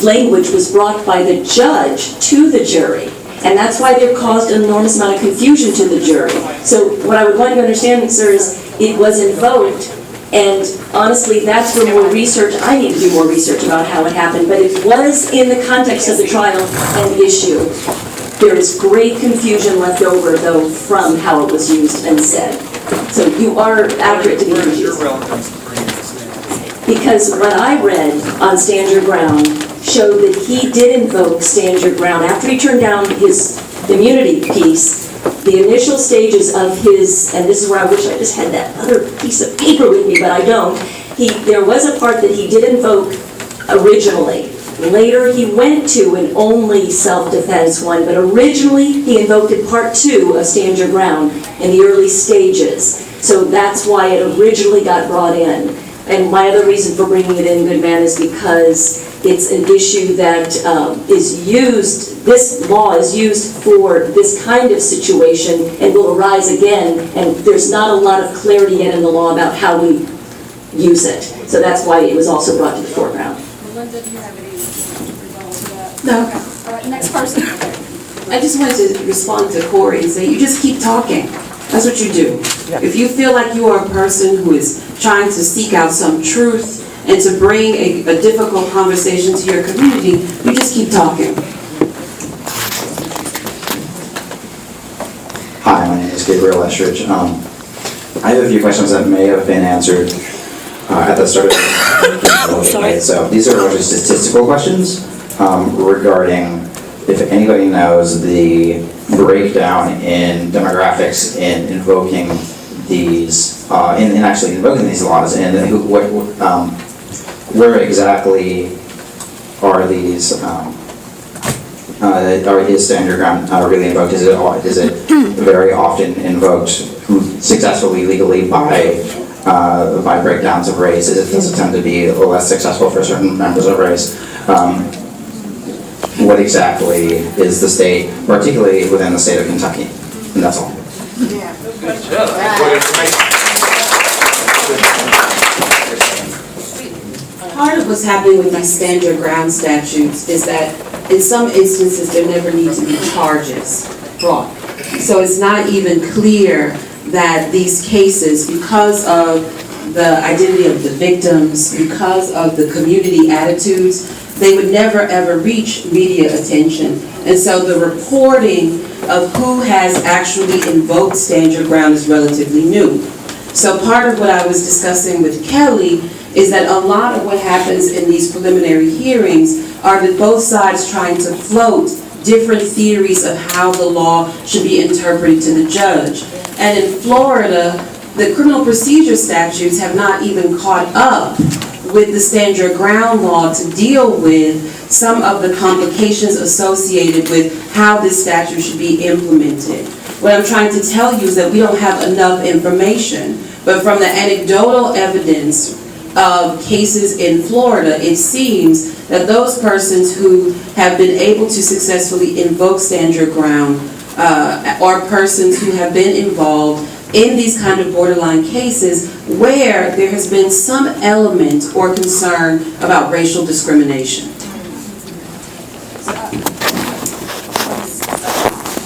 language was brought by the judge to the jury, and that's why there caused an enormous amount of confusion to the jury. So what I would want you to understand, sir, is it was invoked, and honestly, that's where more research, I need to do more research about how it happened, but it was in the context of the trial and the issue. There is great confusion left over, though, from how it was used and said. So you are accurate to be confused. Because what I read on Stand Your Ground showed that he did invoke Stand Your Ground. After he turned down his immunity piece, the initial stages of his, and this is where I wish I just had that other piece of paper with me, but I don't, there was a part that he did invoke originally. Later he went to an only self-defense one, but originally he invoked part 2 of Stand Your Ground in the early stages. So that's why it originally got brought in. And my other reason for bringing it in, good man, is because it's an issue that is used, this law is used for this kind of situation and will arise again, and there's not a lot of clarity yet in the law about how we use it. So that's why it was also brought to the foreground. Melynda, do you have any rebuttal to that? No. Okay. All right, next person. I just wanted to respond to Corey and say, you just keep talking. That's what you do. If you feel like you are a person who is trying to seek out some truth and to bring a difficult conversation to your community, you just keep talking. Hi, my name is Gabriel Estridge. I have a few questions that may have been answered at the start of the So these are largely statistical questions regarding if anybody knows the breakdown in demographics in invoking these, in actually invoking these laws, and where exactly are these stand your ground really invoked? Is it very often invoked successfully legally by breakdowns of race? Does it tend to be less successful for certain members of race? What exactly is the state, particularly within the state of Kentucky? And that's all. Yeah. Part of what's happening with these stand your ground statutes is that in some instances there never need to be charges brought. So it's not even clear that these cases, because of the identity of the victims, because of the community attitudes, they would never ever reach media attention. And so the reporting of who has actually invoked Stand Your Ground is relatively new. So part of what I was discussing with Kelly is that a lot of what happens in these preliminary hearings are that both sides trying to float different theories of how the law should be interpreted to the judge. And in Florida, the criminal procedure statutes have not even caught up with the Stand Your Ground law to deal with some of the complications associated with how this statute should be implemented. What I'm trying to tell you is that we don't have enough information, but from the anecdotal evidence of cases in Florida, it seems that those persons who have been able to successfully invoke stand your ground are persons who have been involved in these kind of borderline cases where there has been some element or concern about racial discrimination.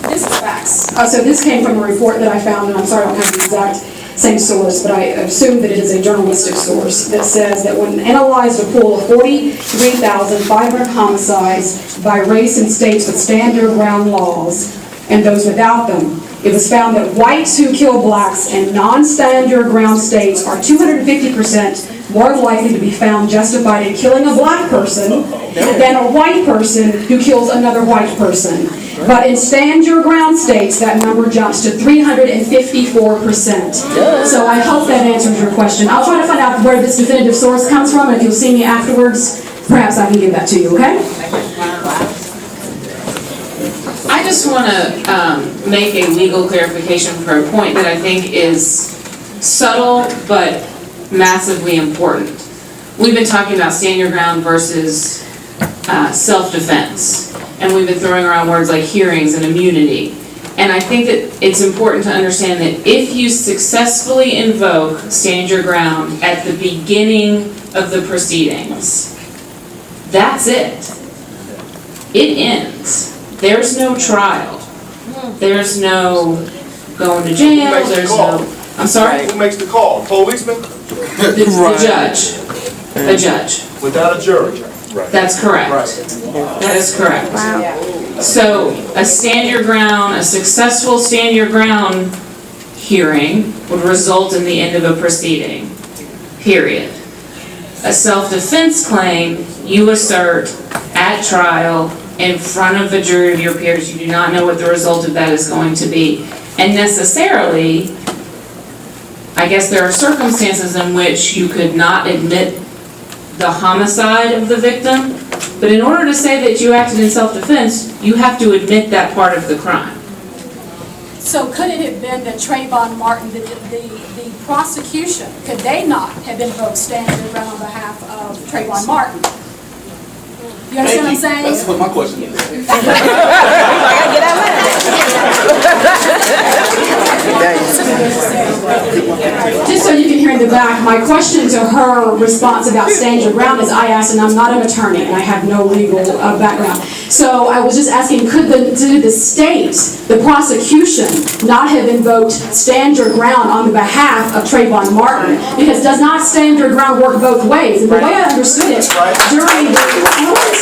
This is facts. So this came from a report that I found, and I'm sorry I don't have the exact same source, but I assume that it is a journalistic source that says that when analyzed a pool of 43,500 homicides by race in states with stand your ground laws and those without them, it was found that whites who kill blacks in non-stand your ground states are 250% more likely to be found justified in killing a black person than a white person who kills another white person. But in stand your ground states, that number jumps to 354%. So I hope that answers your question. I'll try to find out where this definitive source comes from, and if you'll see me afterwards, perhaps I can give that to you, okay? I just want to make a legal clarification for a point that I think is subtle but massively important. We've been talking about stand your ground versus self-defense, and we've been throwing around words like hearings and immunity. And I think that it's important to understand that if you successfully invoke stand your ground at the beginning of the proceedings, that's it. It ends. There's no trial. There's no going to jail. There's no. I'm sorry? Who makes the call? Policeman? The judge. A judge. Without a jury. That's correct. That is correct. So a stand your ground, a successful stand your ground hearing would result in the end of a proceeding. Period. A self-defense claim you assert at trial in front of a jury of your peers. You do not know what the result of that is going to be. And necessarily, I guess there are circumstances in which you could not admit the homicide of the victim, but in order to say that you acted in self-defense, you have to admit that part of the crime. So could it have been that Trayvon Martin, the prosecution, could they not have invoked stand your ground on behalf of Trayvon Martin? You understand what I'm saying? That's what my question is. Just so you can hear in the back, my question to her response about stand your ground is I asked, and I'm not an attorney, and I have no legal background. So I was just asking, did the state, the prosecution, not have invoked stand your ground on behalf of Trayvon Martin? Because does not stand your ground work both ways? And the way I understood it during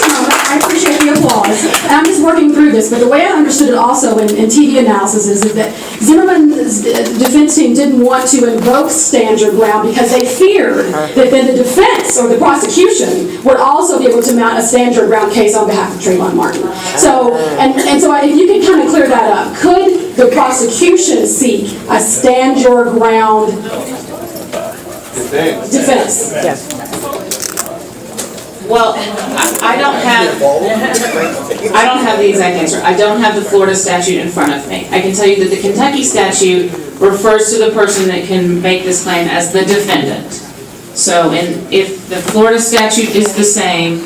I appreciate the applause. I'm just working through this, but the way I understood it also in TV analysis is that Zimmerman's defense team didn't want to invoke stand your ground because they feared that then the defense or the prosecution would also be able to mount a stand your ground case on behalf of Trayvon Martin. So, so if you could kind of clear that up, could the prosecution seek a stand your ground defense? Yes. Well, I don't have the exact answer. I don't have the Florida statute in front of me. I can tell you that the Kentucky statute refers to the person that can make this claim as the defendant. So, if the Florida statute is the same,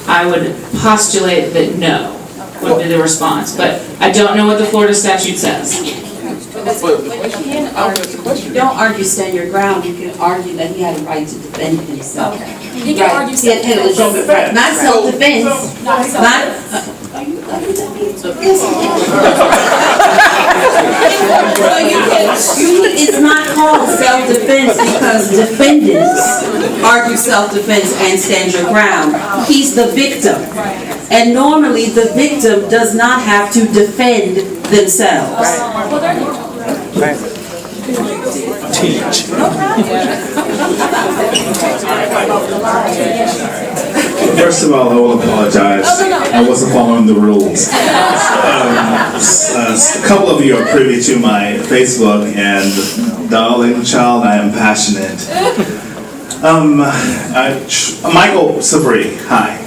I would postulate that no would be the response. But I don't know what the Florida statute says. You don't argue stand your ground, you can argue that he had a right to defend himself. Okay. You can argue self-defense. Not self-defense. It's not called self-defense because defendants argue self-defense and stand your ground. He's the victim. And normally the victim does not have to defend themselves. Teach. First of all, I will apologize. I wasn't following the rules. A couple of you are privy to my Facebook, and darling child, I am passionate. Michael Sabri, hi.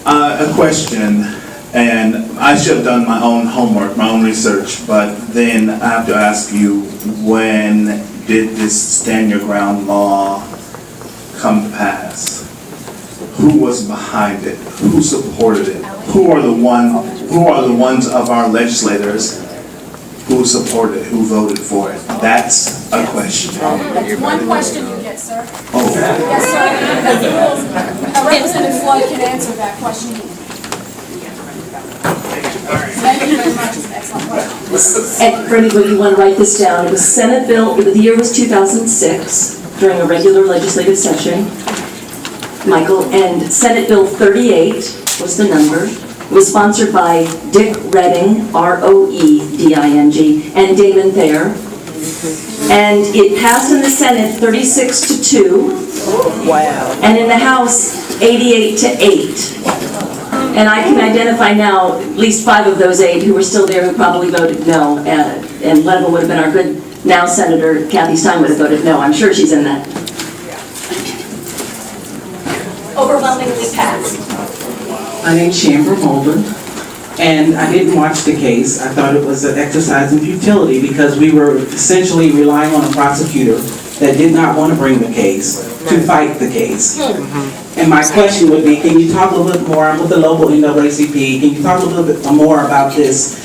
A question, and I should have done my own homework, my own research, but then I have to ask you, when did this stand your ground law come to pass? Who was behind it? Who supported it? Who are the ones of our legislators who supported it, who voted for it? That's a question. That's one question you get, sir. Oh. Yes, sir. Representative Floyd can answer that question. Thank you very much. Excellent question. And for anybody you want to write this down, it was Senate Bill, the year was 2006, during a regular legislative session, Michael, and Senate Bill 38 was the number. It was sponsored by Dick Redding, R-O-E-D-I-N-G, and Damon Thayer. And it passed in the Senate 36-2. Wow. And in the House, 88-8. And I can identify now at least 5 of those 8 who were still there who probably voted no. And one of them would have been our good now Senator Kathy Stein would have voted no. I'm sure she's in that. Overwhelmingly passed. My name's Chamber Mulder, and I didn't watch the case. I thought it was an exercise in futility because we were essentially relying on a prosecutor that did not want to bring the case to fight the case. And my question would be, can you talk a little bit more, I'm with the local NAACP, can you talk a little bit more about this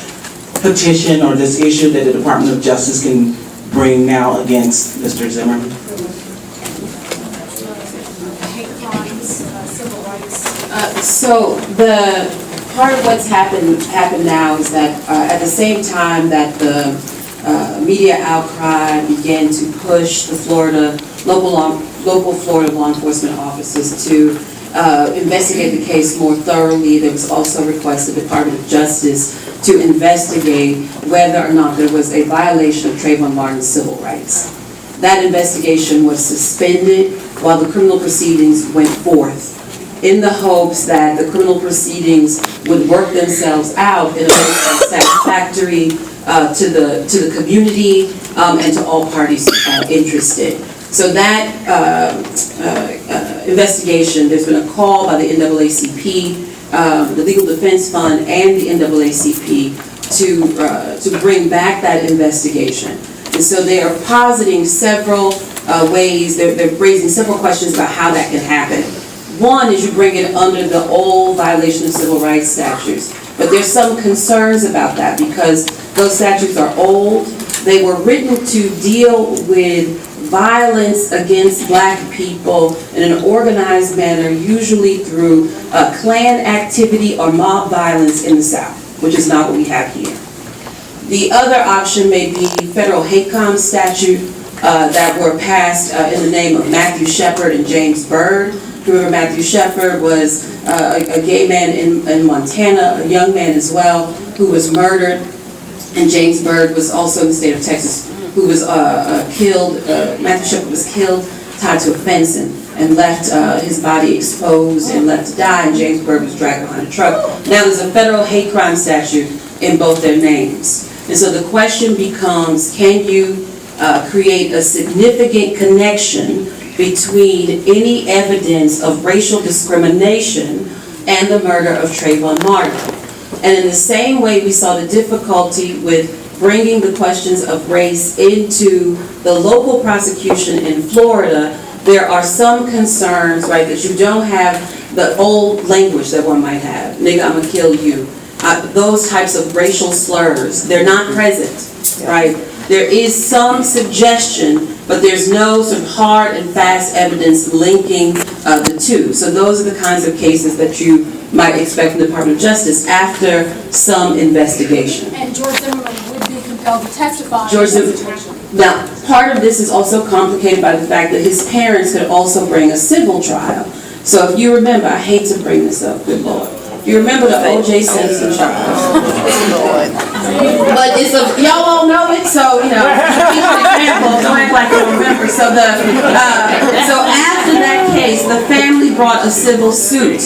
petition or this issue that the Department of Justice can bring now against Mr. Zimmerman? So the part of what's happened now is that at the same time that the media outcry began to push the local Florida law enforcement officers to investigate the case more thoroughly, there was also a request of the Department of Justice to investigate whether or not there was a violation of Trayvon Martin's civil rights. That investigation was suspended while the criminal proceedings went forth, in the hopes that the criminal proceedings would work themselves out in a way that's satisfactory to the community and to all parties interested. So that investigation, there's been a call by the NAACP, the Legal Defense Fund, and the NAACP to bring back that investigation. And so they are positing several ways, they're raising several questions about how that can happen. One is you bring it under the old violation of civil rights statutes. But there's some concerns about that because those statutes are old. They were written to deal with violence against Black people in an organized manner, usually through Klan activity or mob violence in the South, which is not what we have here. The other option may be federal hate crime statute that were passed in the name of Matthew Shepard and James Byrd. Remember, Matthew Shepard was a gay man in Montana, a young man as well, who was murdered. And James Byrd was also in the state of Texas, who was killed. Matthew Shepard was killed, tied to a fence, and left his body exposed and left to die. And James Byrd was dragged behind a truck. Now there's a federal hate crime statute in both their names. And so the question becomes, can you create a significant connection between any evidence of racial discrimination and the murder of Trayvon Martin? And in the same way we saw the difficulty with bringing the questions of race into the local prosecution in Florida, there are some concerns, right, that you don't have the old language that one might have. Nigga, I'm gonna kill you. Those types of racial slurs, they're not present, right? There is some suggestion, but there's no sort of hard and fast evidence linking the two. So those are the kinds of cases that you might expect from the Department of Justice after some investigation. And George Zimmerman would be compelled to testify. Now, part of this is also complicated by the fact that his parents could also bring a civil trial. So if you remember, I hate to bring this up, good Lord. You remember the O.J. Simpson trial? But it's y'all all know it, so you know. Each example, don't act like you don't remember. So so after that case, the family brought a civil suit.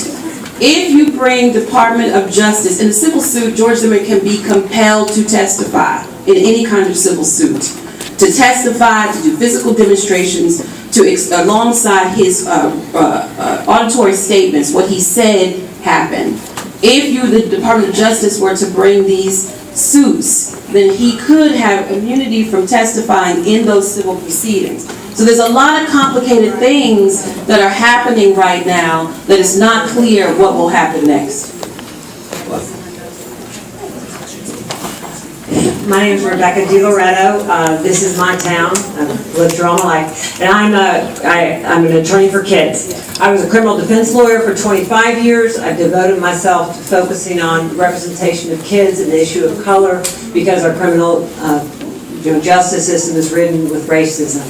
If you bring Department of Justice in a civil suit, George Zimmerman can be compelled to testify in any kind of civil suit, to testify, to do physical demonstrations, alongside his auditory statements, what he said happened. If you, the Department of Justice, were to bring these suits, then he could have immunity from testifying in those civil proceedings. So there's a lot of complicated things that are happening right now that it's not clear what will happen next. My name is Rebecca DiLoretto. This is my town. I've lived here all my life. And I'm an attorney for kids. I was a criminal defense lawyer for 25 years. I've devoted myself to focusing on representation of kids and the issue of color because our criminal justice system is ridden with racism.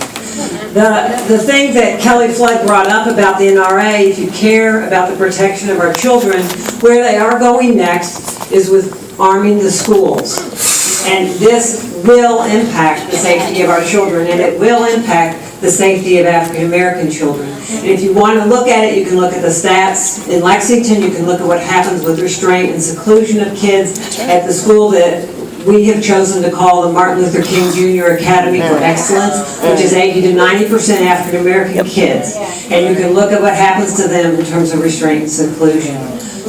The thing that Kelly Flood brought up about the NRA, if you care about the protection of our children, where they are going next is with arming the schools. And this will impact the safety of our children, and it will impact the safety of African American children. And if you want to look at it, you can look at the stats in Lexington, you can look at what happens with restraint and seclusion of kids at the school that we have chosen to call the Martin Luther King Jr. Academy for Excellence, which is 80 to 90% African American kids. And you can look at what happens to them in terms of restraint and seclusion.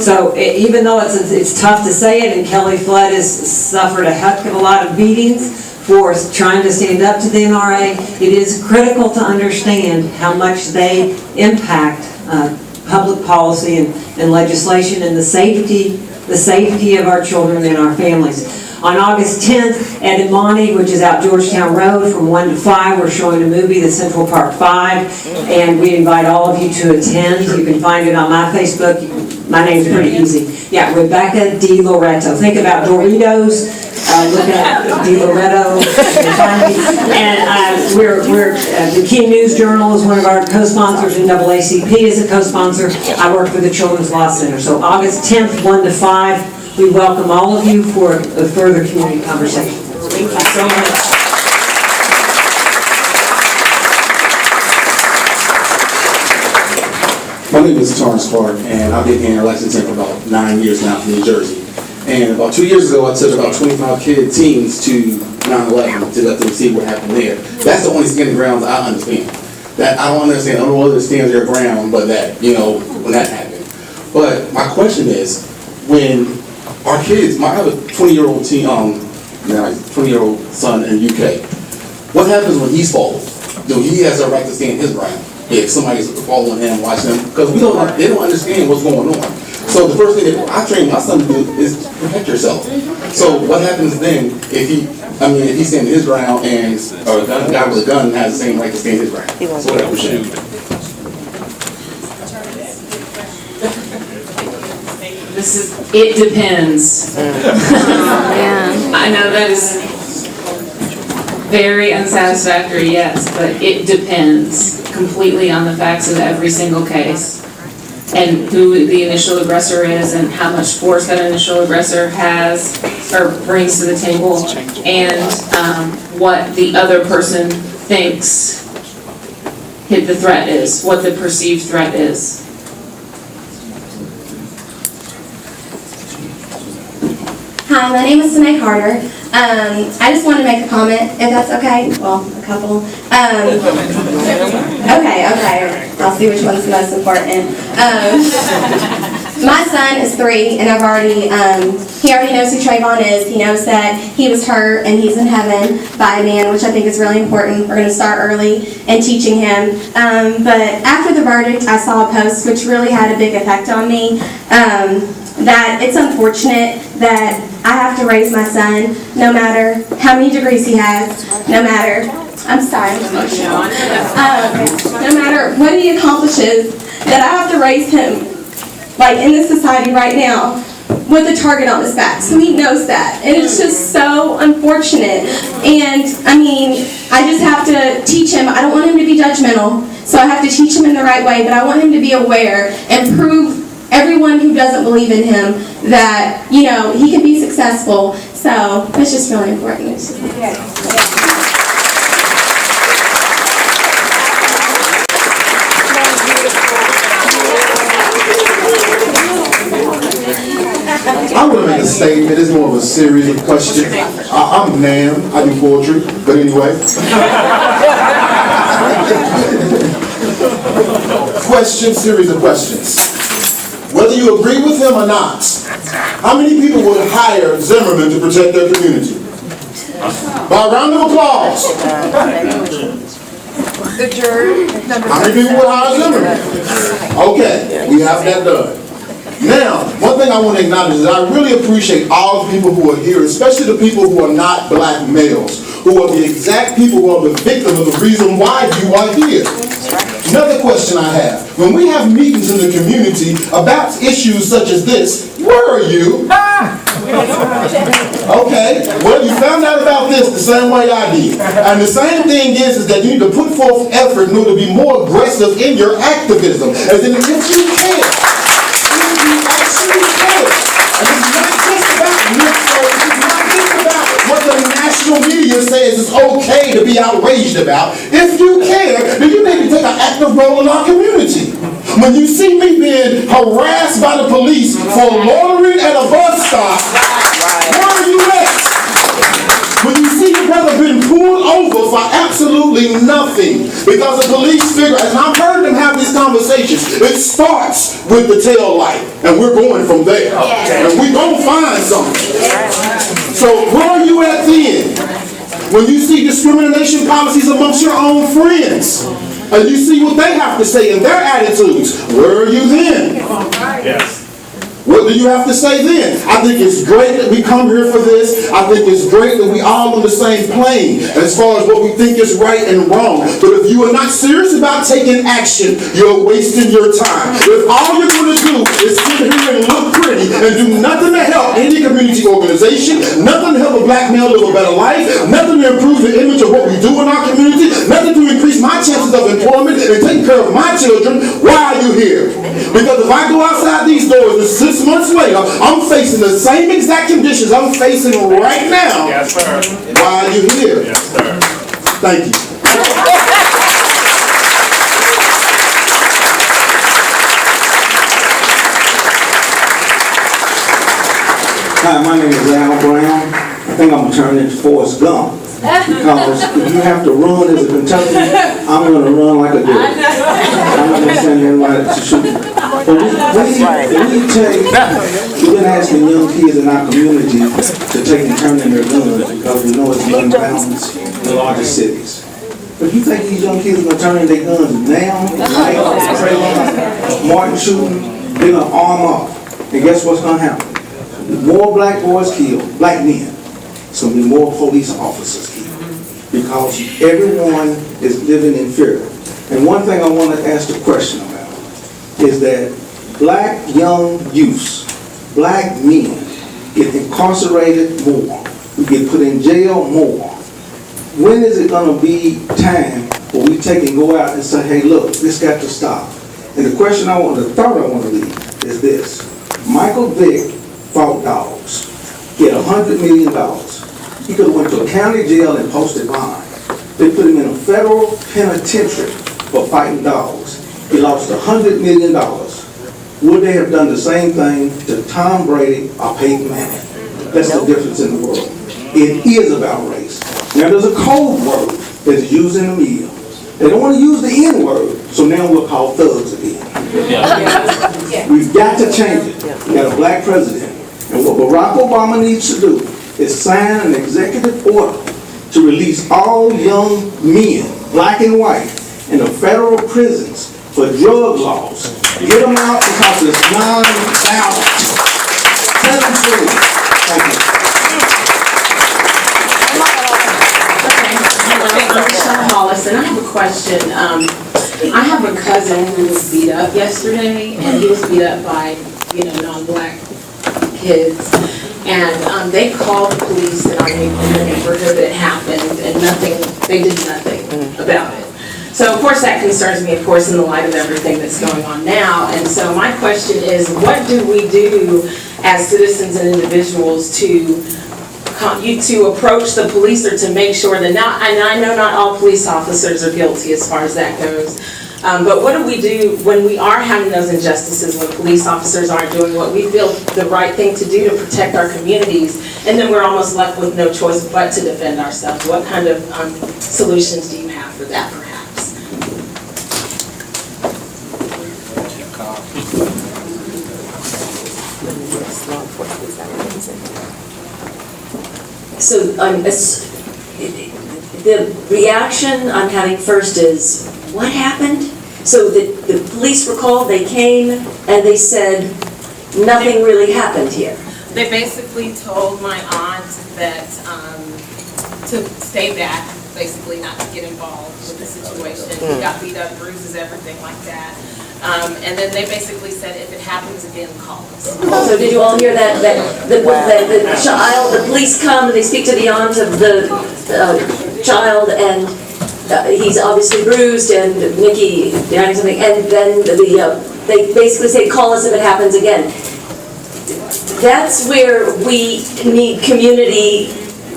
So even though it's tough to say it, and Kelly Flood has suffered a heck of a lot of beatings for trying to stand up to the NRA, it is critical to understand how much they impact public policy and legislation and the safety of our children and our families. On August 10th at Imani, which is out Georgetown Road from 1 to 5, we're showing a movie, The Central Park 5, and we invite all of you to attend. You can find it on my Facebook. My name's pretty easy. Yeah, Rebecca DiLoretto. Think about Doritos, look at DiLoretto, and we're the Key News Journal is one of our co-sponsors, and NAACP is a co-sponsor. I work for the Children's Law Center. So August 10th, 1 to 5, we welcome all of you for a further community conversation. Thank you so much. My name is Torrance Clark, and I've been here in Lexington for about 9 years now from New Jersey. And about 2 years ago, I took about 25 teens to 9/11 to let them see what happened there. That's the only standing ground I understand. That I don't understand. I don't know whether it stands their ground, but that, when that happened. But my question is, when our kids, I have a 20-year-old teen, 20-year-old son in the UK. What happens when he's followed? He has a right to stand his ground if somebody's following him, watching him, because they don't understand what's going on. So the first thing that I train my son to do is protect yourself. So what happens then if he's standing his ground and a guy with a gun has the same right to stand his ground? So what should do? It depends. I know that is very unsatisfactory, yes, but it depends completely on the facts of every single case and who the initial aggressor is and how much force that initial aggressor has or brings to the table and what the other person thinks the threat is, what the perceived threat is. Hi, my name is Renee Carter. I just wanted to make a comment, if that's okay. Well, a couple. Okay. I'll see which one's the most important. My son is 3, and he already knows who Trayvon is. He knows that he was hurt and he's in heaven by a man, which I think is really important. We're going to start early and teaching him. But after the verdict, I saw a post which really had a big effect on me. That it's unfortunate that I have to raise my son, no matter how many degrees he has, no matter what he accomplishes, that I have to raise him, like in this society right now, with a target on his back. So he knows that. And it's just so unfortunate. And I just have to teach him. I don't want him to be judgmental, so I have to teach him in the right way, but I want him to be aware and prove everyone who doesn't believe in him that, he can be successful. So it's just really important. I want to make a statement. It's more of a series of questions. I'm Nam. I do poetry. But anyway. Series of questions. Whether you agree with him or not, How many people would hire Zimmerman to protect their community? By a round of applause. The jury. How many people would hire Zimmerman? Okay, we have that done. Now, one thing I want to acknowledge is I really appreciate all the people who are here, especially the people who are not black males, who are the exact people who are the victim of the reason why you are here. Another question I have, when we have meetings in the community about issues such as this, where are you? Okay, well, you found out about this the same way I did. And the same thing is that you need to put forth effort in order to be more aggressive in your activism. As in, if you can, if you actually can. And it's not just about lip service, it's not just about what the national media says is okay to be outraged about. If you care, then you need to take an active role in our community. When you see me being harassed by the police for loitering at a bus stop, where are you at? When you see your brother being pulled over for absolutely nothing because the police figure, and I've heard them have these conversations, it starts with the tail light, and we're going from there. And we're going to find something. So where are you at then? When you see discrimination policies amongst your own friends, and you see what they have to say and their attitudes, where are you then? Yes. What do you have to say then? I think it's great that we come here for this. I think it's great that we all on the same plane as far as what we think is right and wrong. But if you are not serious about taking action, you're wasting your time. If all you're going to do is sit here and look pretty and do nothing to help any community organization, nothing to help a black male live a better life, nothing to improve the image of what we do in our community, nothing to increase my chances of employment and taking care of my children, why are you here? Because if I go outside these doors and 6 months later, I'm facing the same exact conditions I'm facing right now. Yes, sir. Why are you here? Yes, sir. Thank you. Hi, my name is Al Brown. I think I'm going to turn into Forrest Gump. Because if you have to run as a Kentucky, I'm going to run like a deer. I'm not going to send anybody to shoot me. But we've been asking young kids in our community to take and turn in their guns because we know it's gun violence in the largest cities. But you think these young kids are going to turn in their guns now, Martin shooting, they're going to arm up. And guess what's going to happen? More black boys killed, black men. It's going to be more police officers killed because everyone is living in fear. And one thing I want to ask the question about is that black young youths, black men get incarcerated more, we get put in jail more. When is it going to be time where we take and go out and say, hey, look, this got to stop? And the question the thought I want to leave is this. Michael Vick fought dogs. He had $100 million. He could have went to a county jail and posted bond. They put him in a federal penitentiary for fighting dogs. He lost $100 million. Would they have done the same thing to Tom Brady or Peyton Manning? That's the difference in the world. It is about race. Now there's a code word that's used in the media. They don't want to use the N word, so now we'll call thugs again. We've got to change it. We got a black president. And what Barack Obama needs to do is sign an executive order to release all young men, black and white, in the federal prisons for drug laws. Get them out because it's non-violent. Let them free. Thank you. And I have a question. I have a cousin who was beat up yesterday, and he was beat up by, non-black kids. And they called the police in the neighborhood that happened, and they did nothing about it. So of course that concerns me, of course, in the light of everything that's going on now. And so my question is, what do we do as citizens and individuals to approach the police or to make sure that and I know not all police officers are guilty as far as that goes, but what do we do when we are having those injustices, when police officers aren't doing what we feel the right thing to do to protect our communities, and then we're almost left with no choice but to defend ourselves? What kind of solutions do you have for that, perhaps? So the reaction I'm having first is, what happened? So the police were called, they came, and they said, nothing really happened here. They basically told my aunt that to stay back, basically not to get involved with the situation. He got beat up, bruises, everything like that. And then they basically said, if it happens again, call us. So did you all hear that the child, the police come, and they speak to the aunt of the child, and he's obviously bruised, and Nikki doing something, and then they basically say, call us if it happens again. That's where we need community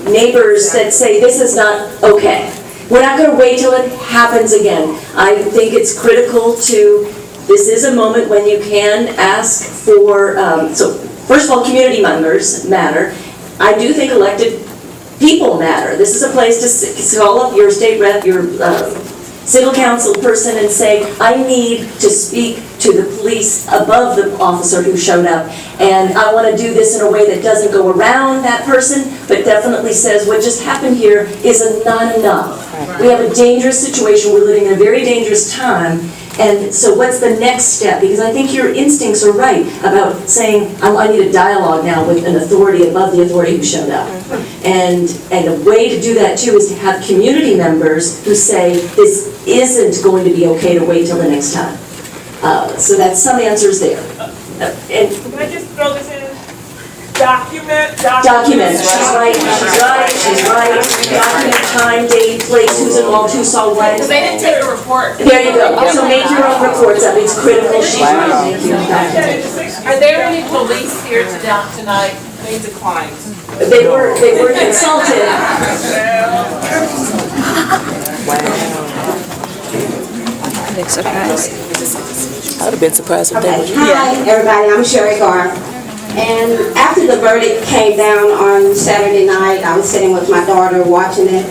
neighbors that say, this is not okay. We're not going to wait till it happens again. I think it's critical to, this is a moment when you can ask for, so first of all, community members matter. I do think elected people matter. This is a place to call up your state rep, your civil council person and say, I need to speak to the police above the officer who showed up, and I want to do this in a way that doesn't go around that person, but definitely says what just happened here is not enough. We have a dangerous situation, we're living in a very dangerous time, and so what's the next step? Because I think your instincts are right about saying, I need a dialogue now with an authority above the authority who showed up. And a way to do that too is to have community members who say, this isn't going to be okay to wait till the next time. So that's some answers there. And can I just throw this in? Document. She's right. Document, time, date, place, who's involved, who saw what. Because they didn't take a report. There you go. So make your own reports up. It's critical. She's right. Thank you. Are there any police here tonight? They declined. They were consulted. Big surprise. I would have been surprised if they were. Hi, everybody. I'm Sherry Garth. And after the verdict came down on Saturday night, I was sitting with my daughter watching it.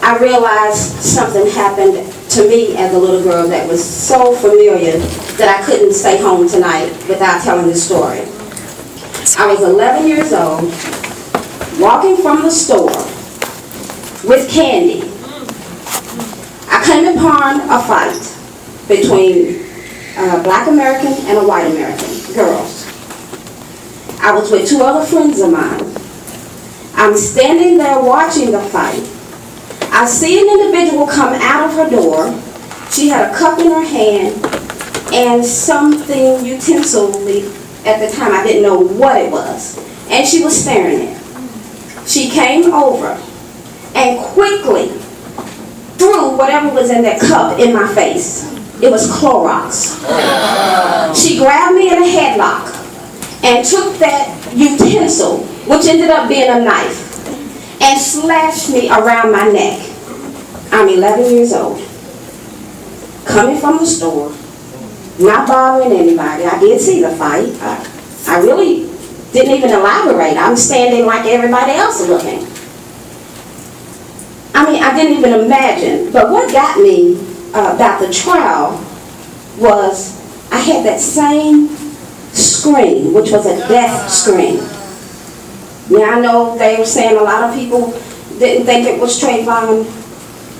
I realized something happened to me as a little girl that was so familiar that I couldn't stay home tonight without telling the story. I was 11 years old, walking from the store with candy. I came upon a fight between a black American and a white American, girls. I was with two other friends of mine. I'm standing there watching the fight. I see an individual come out of her door. She had a cup in her hand and something utensil-y. At the time, I didn't know what it was. And she was staring at it. She came over and quickly threw whatever was in that cup in my face. It was Clorox. She grabbed me in a headlock and took that utensil, which ended up being a knife, and slashed me around my neck. I'm 11 years old, coming from the store, not bothering anybody. I did see the fight. I really didn't even elaborate. I'm standing like everybody else looking. I mean, I didn't even imagine. But what got me about the trial was I had that same scream, which was a death scream. Now, I know they were saying a lot of people didn't think it was Trayvon,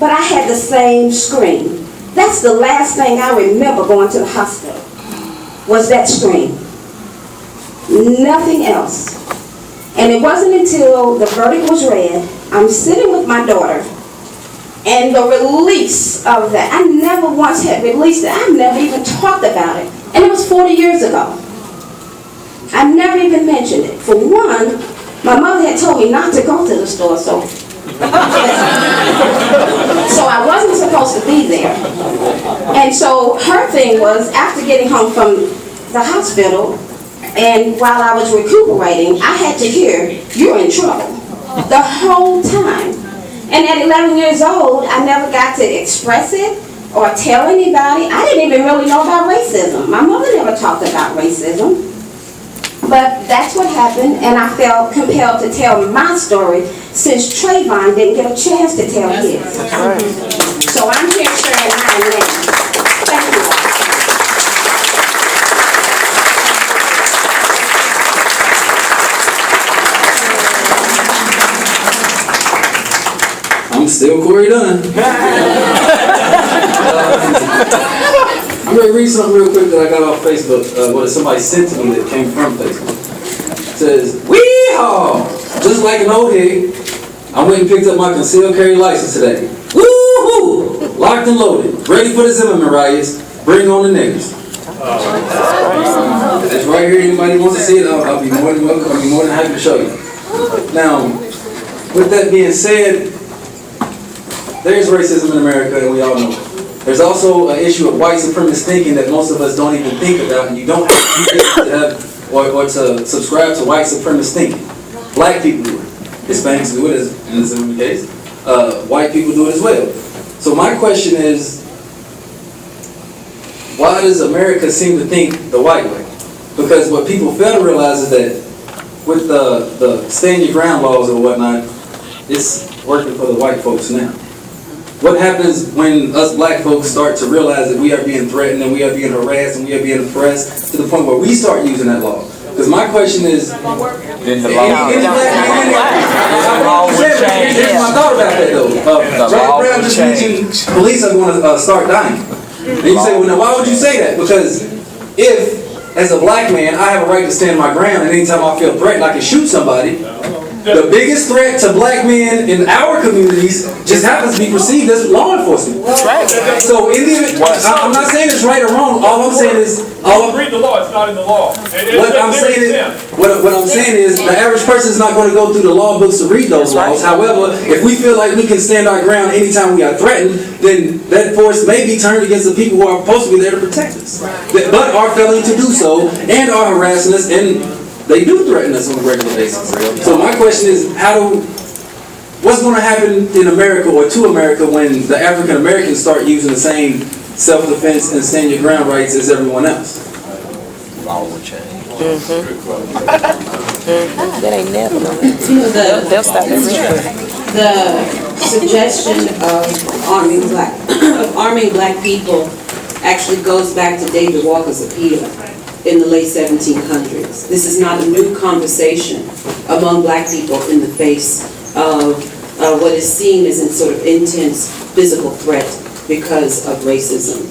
but I had the same scream. That's the last thing I remember going to the hospital, was that scream. Nothing else. And it wasn't until the verdict was read, I'm sitting with my daughter, and the release of that, I never once had released it. I never even talked about it. And it was 40 years ago. I never even mentioned it. For one, my mother had told me not to go to the store, so I wasn't supposed to be there. And so her thing was, after getting home from the hospital, and while I was recuperating, I had to hear, you're in trouble, the whole time. And at 11 years old, I never got to express it or tell anybody. I didn't even really know about racism. My mother never talked about racism. But that's what happened, and I felt compelled to tell my story since Trayvon didn't get a chance to tell his. So I'm here sharing mine now. Thank you. done. I'm going to read something real quick that I got off Facebook. What somebody sent to me that came from Facebook. It says, "Wee-haw! Just like an old head, I went and picked up my concealed carry license today. Woo-hoo! Locked and loaded. Ready for the Zimmerman riots. Bring on the niggas." It's right here. Anybody wants to see it, I'll be more than welcome. I'll be more than happy to show you. Now, with that being said, there's racism in America, and we all know it. There's also an issue of white supremacist thinking that most of us don't even think about, and you don't have to have or to subscribe to white supremacist thinking. Black people do it. Hispanics do it, as in the Zimmerman case. White people do it as well. So my question is, why does America seem to think the white way? Because what people fail to realize is that with the stand your ground laws or whatnot, it's working for the white folks now. What happens when us black folks start to realize that we are being threatened and we are being harassed and we are being oppressed to the point where we start using that law? Because my question is, then the law here's my thought about that though. Robert Brown just mentioned police are going to start dying. And you say, well, now why would you say that? Because if, as a black man, I have a right to stand my ground, and anytime I feel threatened, I can shoot somebody. The biggest threat to black men in our communities just happens to be perceived as law enforcement. That's right. So in the, I'm not saying it's right or wrong. All I'm saying is, read the law. It's not in the law. What I'm saying is, the average person is not going to go through the law books to read those laws. However, if we feel like we can stand our ground anytime we are threatened, then that force may be turned against the people who are supposed to be there to protect us, but are failing to do so and are harassing us, and they do threaten us on a regular basis. So my question is, what's going to happen in America or to America when the African Americans start using the same self-defense and stand your ground rights as everyone else? Law will change. That ain't never going to they'll stop everything. The suggestion of arming black people actually goes back to David Walker's appeal in the late 1700s. This is not a new conversation among black people in the face of what is seen as a sort of intense physical threat because of racism.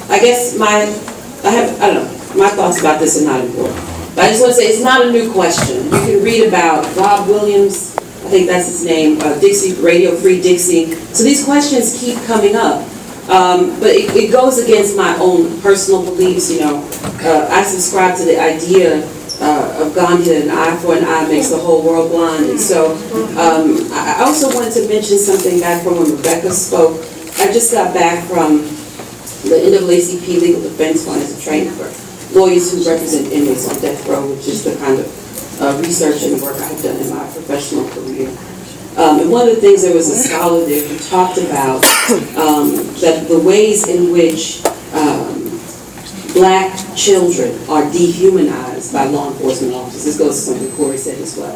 I guess my thoughts about this are not important. But I just want to say it's not a new question. You can read about Bob Williams, I think that's his name, Dixie, Radio Free Dixie. So these questions keep coming up. But it goes against my own personal beliefs, you know. I subscribe to the idea of Gandhi that an eye for an eye makes the whole world blind. And so I also wanted to mention something back from when Rebecca spoke. I just got back from the NAACP Legal Defense Fund as a training for lawyers who represent inmates on death row, which is the kind of research and work I've done in my professional career. And one of the things, there was a scholar there who talked about that the ways in which black children are dehumanized by law enforcement officers. This goes to something Corey said as well.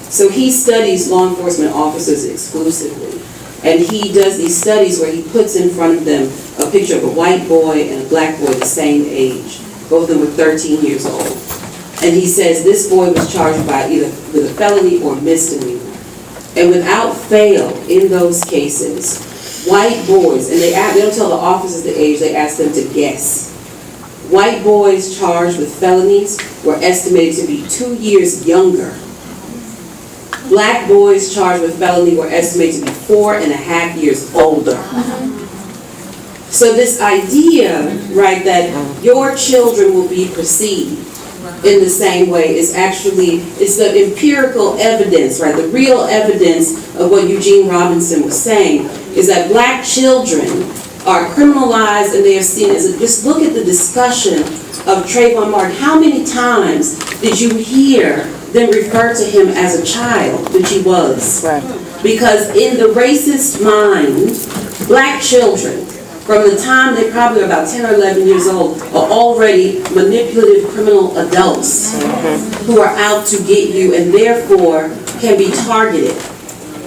So he studies law enforcement officers exclusively. And he does these studies where he puts in front of them a picture of a white boy and a black boy the same age. Both of them were 13 years old. And he says this boy was charged by either with a felony or misdemeanor. And without fail, in those cases, white boys, and they don't tell the officers the age, they ask them to guess. White boys charged with felonies were estimated to be 2 years younger. Black boys charged with felony were estimated to be 4.5 years older. So this idea, right, that your children will be perceived in the same way is actually, it's the empirical evidence, right? The real evidence of what Eugene Robinson was saying is that black children are criminalized and they are seen as, just look at the discussion of Trayvon Martin. How many times did you hear them refer to him as a child, which he was? Right. Because in the racist mind, black children, from the time they probably are about 10 or 11 years old, are already manipulative criminal adults who are out to get you and therefore can be targeted.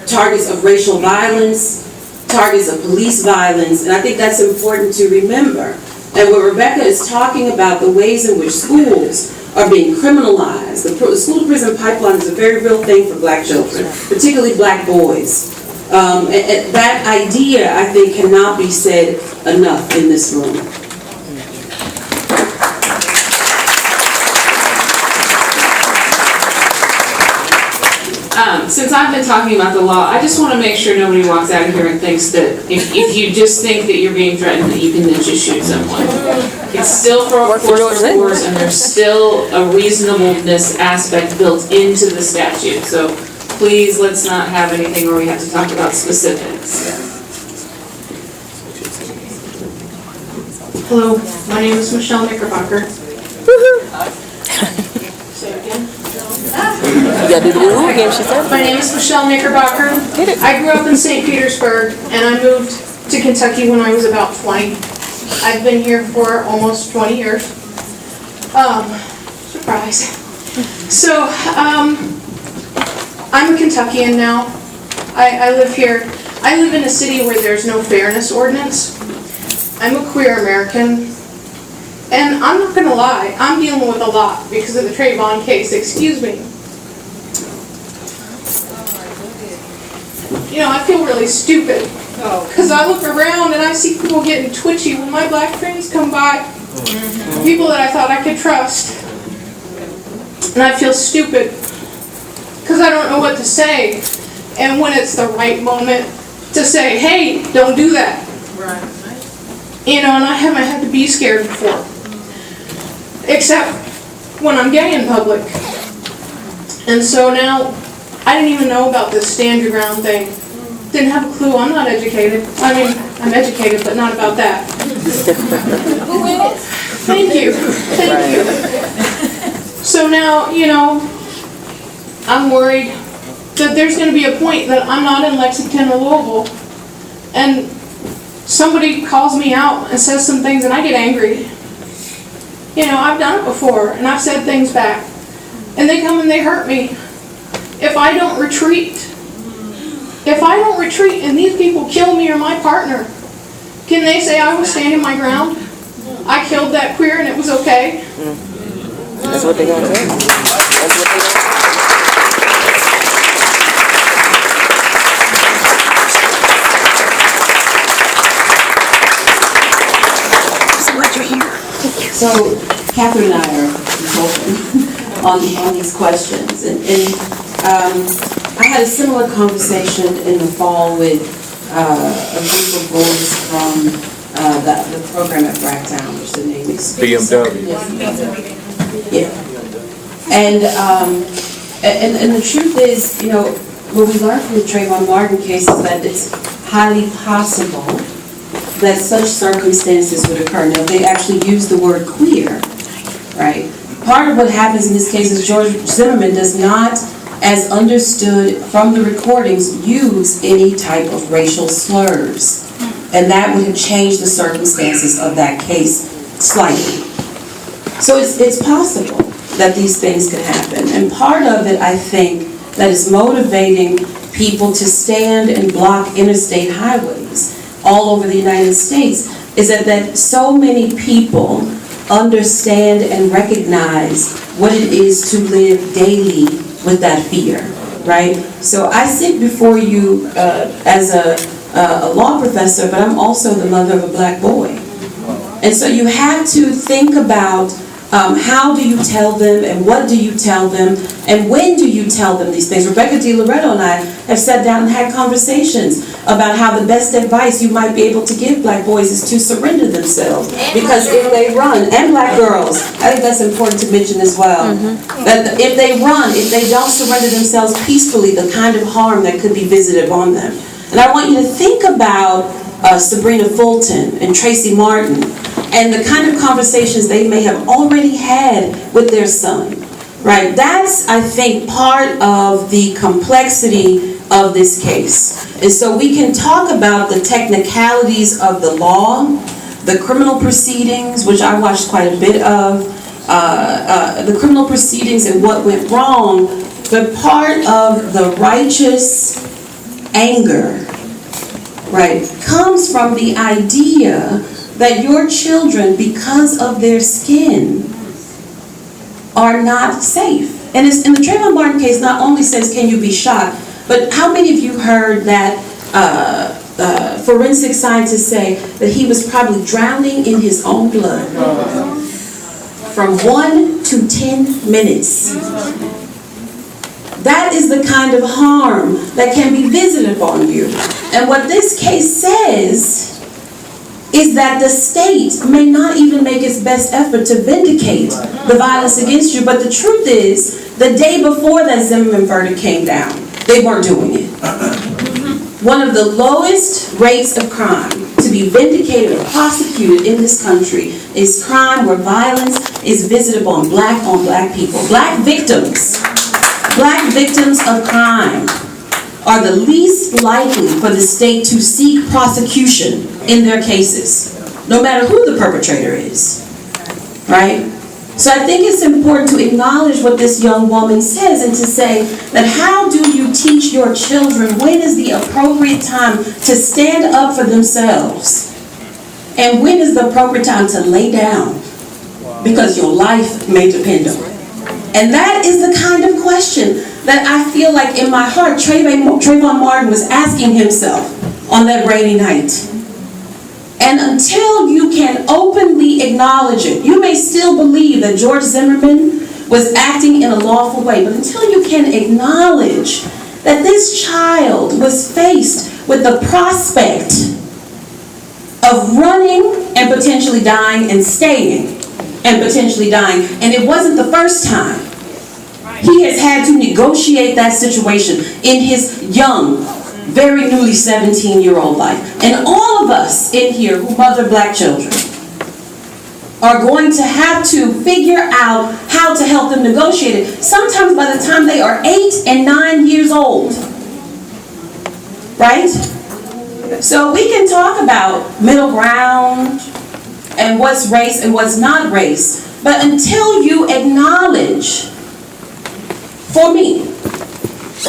Targets of racial violence, targets of police violence, and I think that's important to remember. And what Rebecca is talking about, the ways in which schools are being criminalized. The school-to-prison pipeline is a very real thing for black children, particularly black boys. That idea, I think, cannot be said enough in this room. Since I've been talking about the law, I just want to make sure nobody walks out of here and thinks that if you just think that you're being threatened, that you can then just shoot someone. It's still for force, and there's still a reasonableness aspect built into the statute. So please, let's not have anything where we have to talk about specifics. Hello, my name is Michelle Knickerbocker. Say it again. You gotta do the woo again, she said. My name is Michelle Knickerbocker. I grew up in St. Petersburg, and I moved to Kentucky when I was about 20. I've been here for almost 20 years. Surprise. So, I'm a Kentuckian now. I live here. I live in a city where there's no fairness ordinance. I'm a queer American. And I'm not gonna lie, I'm dealing with a lot because of the Trayvon case, excuse me. You know, I feel really stupid. Because I look around and I see people getting twitchy when my black friends come by. People that I thought I could trust. And I feel stupid. Because I don't know what to say. And when it's the right moment to say, hey, don't do that. Right. You know, and I haven't had to be scared before. Except when I'm gay in public. And so now, I didn't even know about this stand your ground thing. Didn't have a clue. I'm not educated. I mean, I'm educated, but not about that. Who is? Thank you. Thank you. So now, you know, I'm worried that there's going to be a point that I'm not in Lexington or Louisville, and somebody calls me out and says some things and I get angry. You know, I've done it before, and I've said things back. And they come and they hurt me. If I don't retreat, and these people kill me or my partner, can they say I was standing my ground? I killed that queer and it was okay? That's what they're going to say. That's what they're going to say. So Katherine and I are consulting on these questions, and I had a similar conversation in the fall with a group of boys from the program at Bracktown, which the name is BMW. Yeah. And the truth is, you know, what we learned from the Trayvon Martin case is that it's highly possible that such circumstances would occur. Now, they actually use the word queer, right? Part of what happens in this case is George Zimmerman does not, as understood from the recordings, use any type of racial slurs. And that would have changed the circumstances of that case slightly. So it's possible that these things could happen. And part of it, I think, that is motivating people to stand and block interstate highways all over the United States is that so many people understand and recognize what it is to live daily with that fear, right? So I sit before you as a law professor, but I'm also the mother of a black boy. And so you have to think about how do you tell them and what do you tell them and when do you tell them these things. Rebecca DiLoretto and I have sat down and had conversations about how the best advice you might be able to give black boys is to surrender themselves. Because if they run, and black girls, I think that's important to mention as well, that if they run, if they don't surrender themselves peacefully, the kind of harm that could be visited on them. And I want you to think about Sabrina Fulton and Tracy Martin and the kind of conversations they may have already had with their son, right? That's, I think, part of the complexity of this case. And so we can talk about the technicalities of the law, the criminal proceedings, which I watched quite a bit of, the criminal proceedings and what went wrong, but part of the righteous anger, right, comes from the idea that your children, because of their skin, are not safe. And it's, in the Trayvon Martin case, not only says, can you be shot, but how many of you heard that forensic scientists say that he was probably drowning in his own blood from 1 to 10 minutes. That is the kind of harm that can be visited upon you. And what this case says is that the state may not even make its best effort to vindicate the violence against you, but the truth is, the day before that Zimmerman verdict came down, they weren't doing it. One of the lowest rates of crime to be vindicated or prosecuted in this country is crime where violence is visited on black people. Black victims of crime are the least likely for the state to seek prosecution in their cases, no matter who the perpetrator is, right? So I think it's important to acknowledge what this young woman says and to say that how do you teach your children when is the appropriate time to stand up for themselves? And when is the appropriate time to lay down? Because your life may depend on it. And that is the kind of question that I feel like in my heart Trayvon Martin was asking himself on that rainy night. And until you can openly acknowledge it, you may still believe that George Zimmerman was acting in a lawful way, but until you can acknowledge that this child was faced with the prospect of running and potentially dying and staying and potentially dying, and it wasn't the first time. He has had to negotiate that situation in his young, very newly 17-year-old life. And all of us in here who mother black children are going to have to figure out how to help them negotiate it. Sometimes by the time they are 8 and 9 years old, right? So we can talk about middle ground and what's race and what's not race, but until you acknowledge, for me,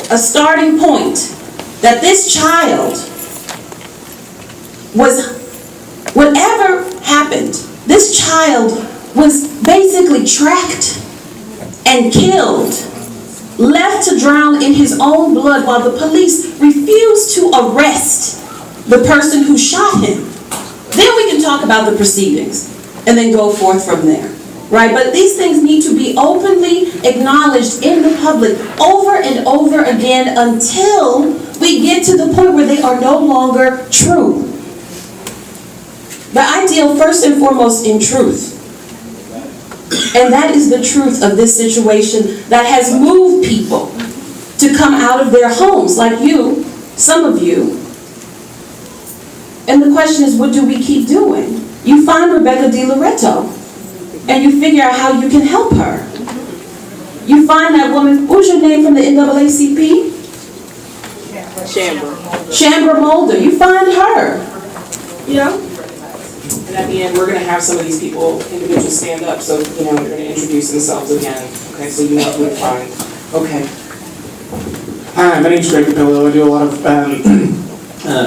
a starting point that this child was, whatever happened, this child was basically tracked and killed, left to drown in his own blood while the police refused to arrest the person who shot him. Then we can talk about the proceedings and then go forth from there, right? But these things need to be openly acknowledged in the public over and over again until we get to the point where they are no longer true. But I deal first and foremost in truth. And that is the truth of this situation that has moved people to come out of their homes, like you, some of you. And the question is, what do we keep doing? You find Rebecca DiLoretto, and you figure out how you can help her. You find that woman, what's your name from the NAACP? Shambra Mulder. You find her. You know? And at the end, we're going to have some of these people, individuals, stand up, so, you know, they're going to introduce themselves again. Okay, so you know who to find. Okay. Hi, my name's Greg Capillo. I do a lot of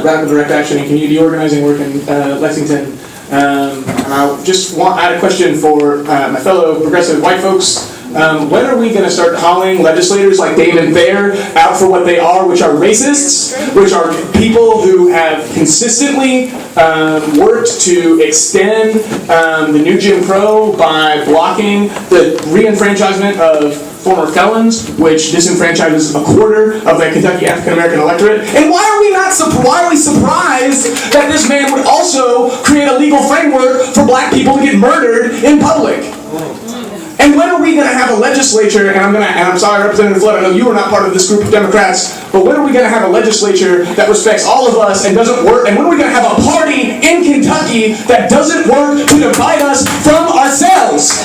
radical direct action and community organizing work in Lexington. And I had a question for my fellow progressive white folks. When are we going to start calling legislators like Damon Thayer out for what they are, which are racists, which are people who have consistently worked to extend the new Jim Crow by blocking the re-enfranchisement of former felons, which disenfranchises a quarter of the Kentucky African-American electorate? And why are we surprised that this man would also create a legal framework for black people to get murdered in public? And when are we going to have a legislature, and I'm sorry, Representative Flood, I know you were not part of this group of Democrats, but when are we going to have a legislature that respects all of us and doesn't work, and when are we going to have a party in Kentucky that doesn't work to divide us from ourselves?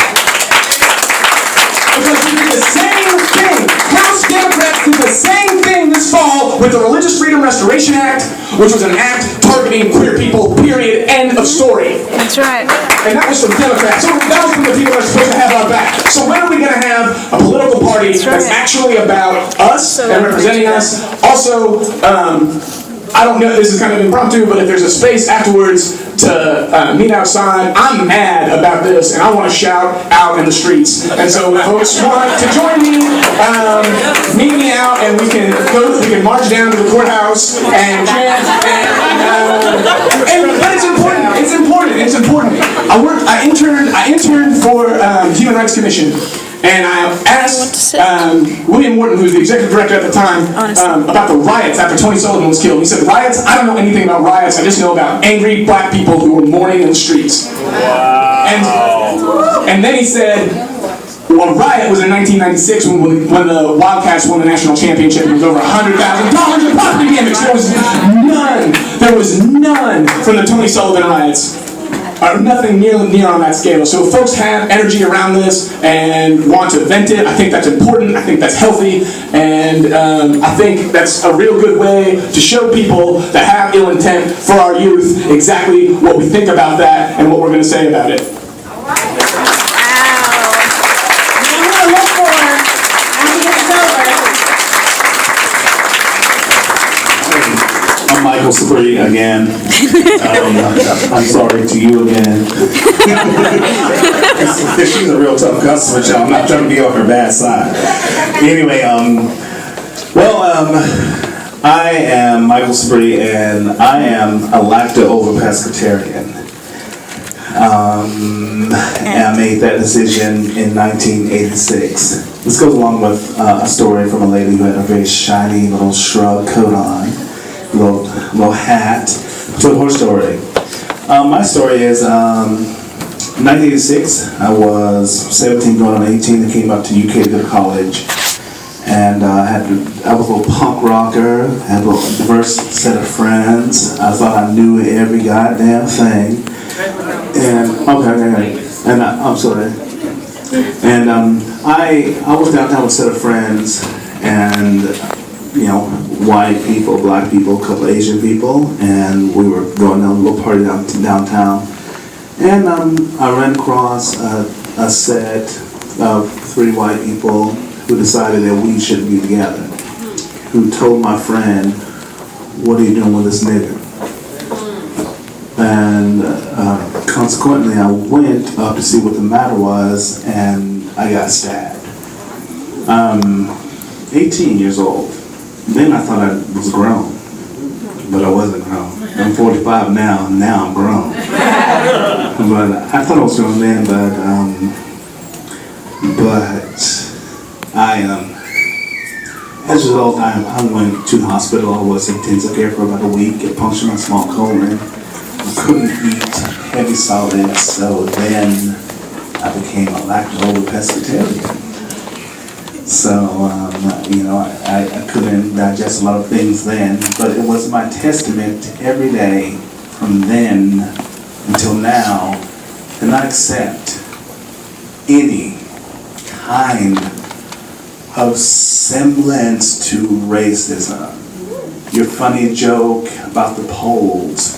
Because we do the same thing. House Democrats do the same thing this fall with the Religious Freedom Restoration Act, which was an act targeting queer people, period, end of story. That's right. And that was from Democrats. So that was from the people that are supposed to have our back. So when are we going to have a political party that's actually about us and representing us? Also, I don't know, this is kind of impromptu, but if there's a space afterwards to meet outside, I'm mad about this, and I want to shout out in the streets. And so if folks want to join me, meet me out, and we can march down to the courthouse and chant. But it's important. I interned for Human Rights Commission. And I asked William Morton, who was the executive director at the time, about the riots after Tony Sullivan was killed. He said, riots? I don't know anything about riots. I just know about angry black people who were mourning in the streets. Wow. And then he said, well, a riot was in 1996 when the Wildcats won the national championship. It was over $100,000 in property damage. There was none from the Tony Sullivan riots. Nothing near on that scale. So if folks have energy around this and want to vent it, I think that's important, I think that's healthy, and I think that's a real good way to show people that have ill intent for our youth exactly what we think about that and what we're going to say about it. I'm Michael Spriggs again. I'm sorry to you again. She's a real tough customer, y'all. I'm not trying to be on her bad side. Anyway, I am Michael Spriggs, and I am a lacto-ovo-pescatarian. And I made that decision in 1986. This goes along with a story from a lady who had a very shiny little shrub coat on. Little hat. To her story. My story is 1986. I was 17 going on 18. I came up to UK to go to college. And I was a little punk rocker. I had a little diverse set of friends. I thought I knew every goddamn thing. And And I'm sorry. And I was downtown with a set of friends, and white people, black people, a couple of Asian people, and we were going down a little party downtown. And I ran across a set of 3 white people who decided that we shouldn't be together. Who told my friend, "What are you doing with this nigger?" And consequently, I went up to see what the matter was, and I got stabbed. 18 years old. Then I thought I was grown, but I wasn't grown. I'm 45 now, and now I'm grown. But I thought I was grown then, but as a result, I went to the hospital. I was in intensive care for about a week. It punctured my small colon. I couldn't eat heavy solids, so then I became a lacto-pescatarian. So, I couldn't digest a lot of things then, but it was my testament every day from then until now to not accept any kind of semblance to racism. Your funny joke about the Poles,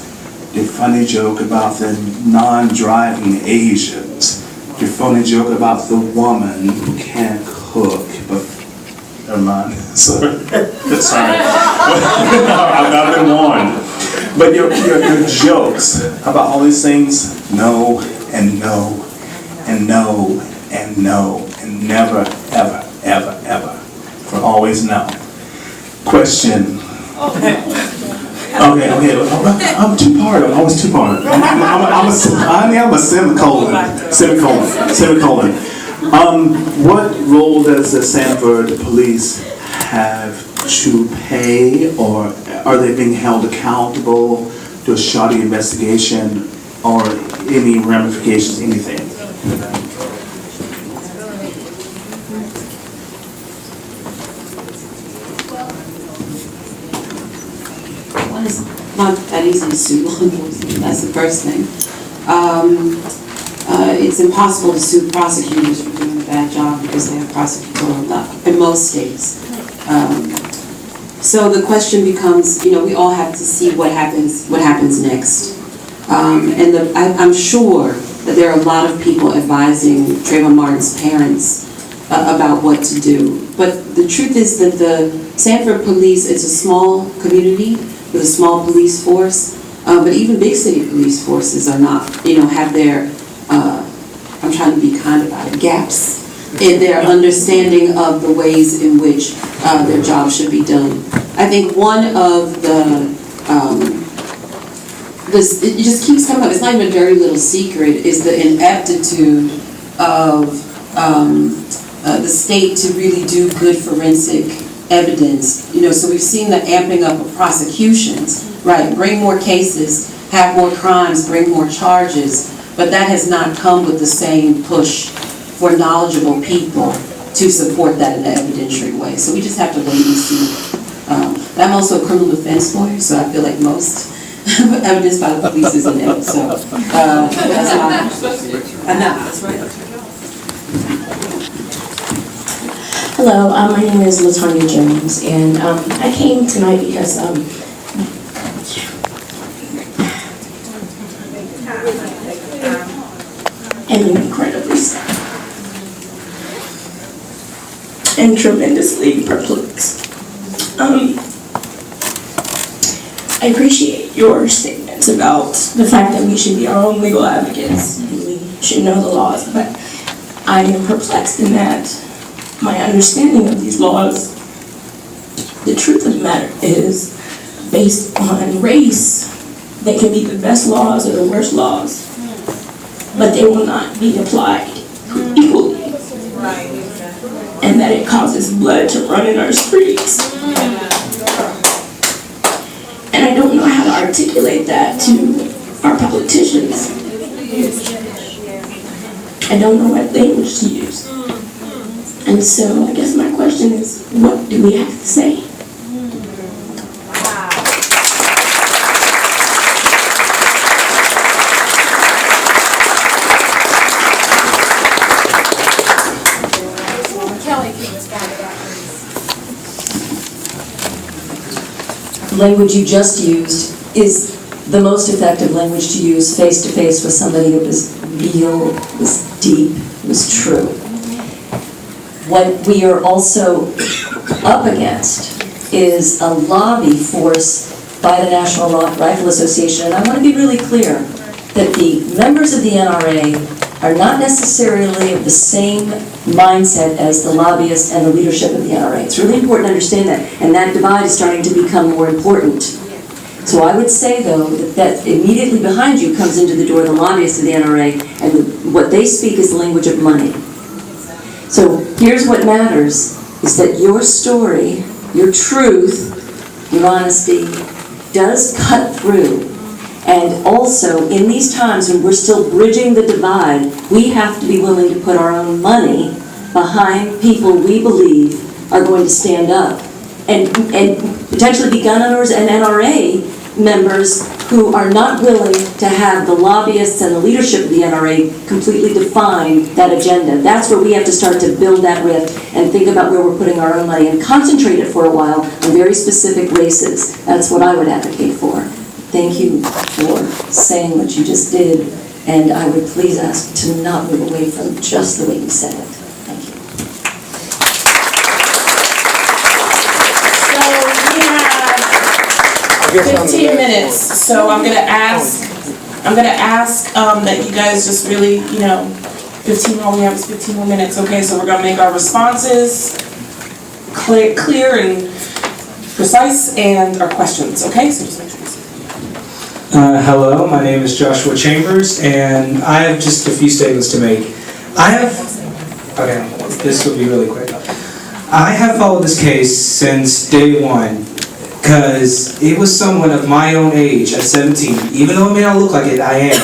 your funny joke about the non-driving Asians, your funny joke about the woman who can't cook, but never mind. Sorry. I've been warned. But your jokes about all these things, no, and no, and no, and no, and never, ever, ever, ever, for always no. Question. Okay. I'm two-part. I'm always two-part. I'm a semicolon. What role does the Sanford police have to pay, or are they being held accountable to a shoddy investigation or any ramifications, anything? Well, it's not that easy to sue law enforcement, that's the first thing. It's impossible to sue prosecutors for doing a bad job because they have prosecutorial law in most states. So the question becomes, we all have to see what happens next. I'm sure that there are a lot of people advising Trayvon Martin's parents about what to do. But the truth is that the Sanford Police, it's a small community with a small police force, but even big city police forces are not, have their, I'm trying to be kind about it, gaps in their understanding of the ways in which their job should be done. I think one of it just keeps coming up, it's not even a very little secret, is the ineptitude of the state to really do good forensic evidence. So we've seen the amping up of prosecutions, right? Bring more cases, have more crimes, bring more charges, but that has not come with the same push for knowledgeable people to support that in an evidentiary way. So we just have to wait and see. I'm also a criminal defense lawyer, so I feel like most evidence by the police is in it. So that's why. That's right. Hello, my name is LaTanya Jones, and I came tonight because I'm incredibly sad and tremendously perplexed. I appreciate your statements about the fact that we should be our own legal advocates and we should know the laws, but I am perplexed in that my understanding of these laws, the truth of the matter is, based on race, they can be the best laws or the worst laws, but they will not be applied equally. And that it causes blood to run in our streets. And I don't know how to articulate that to our politicians. I don't know what language to use. And so I guess my question is, what do we have to say? The language you just used is the most effective language to use face-to-face with somebody that was real, was deep, was true. What we are also up against is a lobby force by the National Rifle Association, and I want to be really clear that the members of the NRA are not necessarily of the same mindset as the lobbyists and the leadership of the NRA. It's really important to understand that, and that divide is starting to become more important. So I would say, though, that immediately behind you comes into the door the lobbyists of the NRA, and what they speak is the language of money. So here's what matters, is that your story, your truth, your honesty, does cut through. And also, in these times when we're still bridging the divide, we have to be willing to put our own money behind people we believe are going to stand up. And potentially be gun owners and NRA members who are not willing to have the lobbyists and the leadership of the NRA completely define that agenda. That's where we have to start to build that rift and think about where we're putting our own money and concentrate it for a while on very specific races. That's what I would advocate for. Thank you for saying what you just did, and I would please ask to not move away from just the way you said it. Thank you. So we have 15 minutes, so I'm gonna ask that you guys just really, 15 all we have is 15 more minutes, okay? So we're gonna make our responses clear and precise, and our questions, okay? So just make sure you say. Hello, my name is Joshua Chambers, and I have just a few statements to make. This will be really quick. I have followed this case since day one, because it was someone of my own age at 17, even though it may not look like it, I am.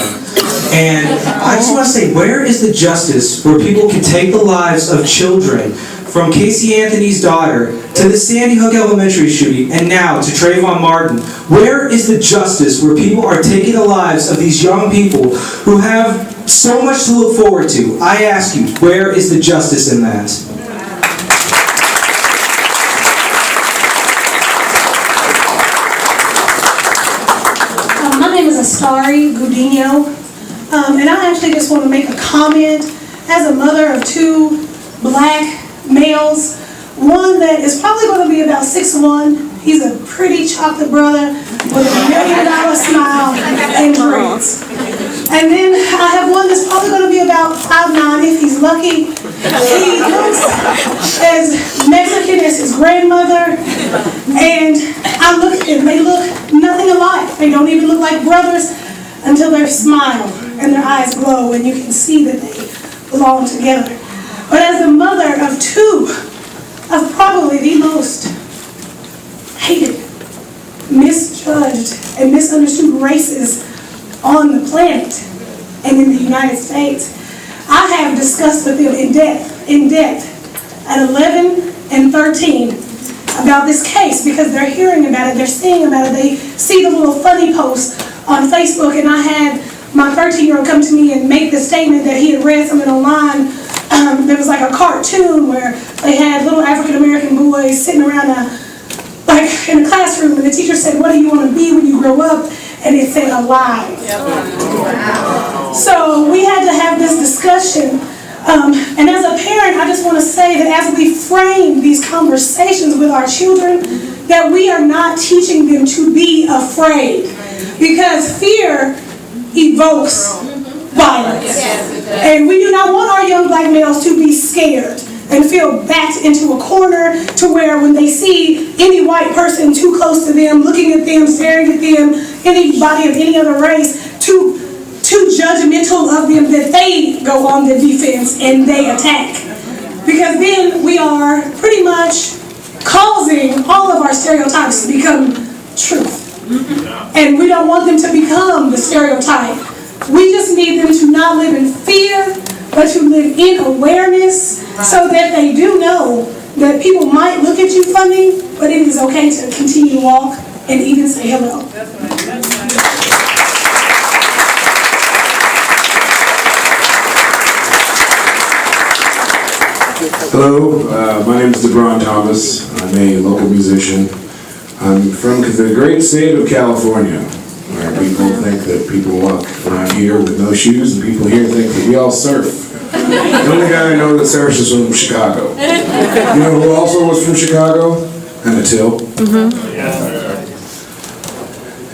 And I just want to say, where is the justice where people can take the lives of children, from Casey Anthony's daughter to the Sandy Hook Elementary shooting, and now to Trayvon Martin? Where is the justice where people are taking the lives of these young people who have so much to look forward to? I ask you, where is the justice in that? My name is Astari Gudinho, and I actually just want to make a comment. As a mother of two black males, one that is probably going to be about 6'1". He's a pretty chocolate brother with a $1 million smile and dreads. And then I have one that's probably going to be about 5'9" if he's lucky. He looks as Mexican as his grandmother, and I look at them, they look nothing alike. They don't even look like brothers until they smile and their eyes glow and you can see that they belong together. But as a mother of two of probably the most hated, misjudged, and misunderstood races on the planet and in the United States, I have discussed with them in depth at 11 and 13 about this case because they're hearing about it, they're seeing about it, they see the little funny posts on Facebook, and I had my 13-year-old come to me and make the statement that he had read something online. There was like a cartoon where they had little African-American boys sitting around in a classroom, and the teacher said, "What do you want to be when you grow up?" And it said, "Alive." So we had to have this discussion. And as a parent, I just want to say that as we frame these conversations with our children, that we are not teaching them to be afraid. Because fear evokes violence. And we do not want our young black males to be scared and feel backed into a corner to where when they see any white person too close to them, looking at them, staring at them, anybody of any other race, too judgmental of them, that they go on the defense and they attack. Because then we are pretty much causing all of our stereotypes to become truth. And we don't want them to become the stereotype. We just need them to not live in fear, but to live in awareness so that they do know that people might look at you funny, but it is okay to continue to walk and even say hello. Hello, my name is DeBron Thomas. I'm a local musician. I'm from the great state of California, where people think that people walk around here with no shoes, and people here think that we all surf. The only guy I know that surfs is from Chicago. You know who also was from Chicago? Emmett Till.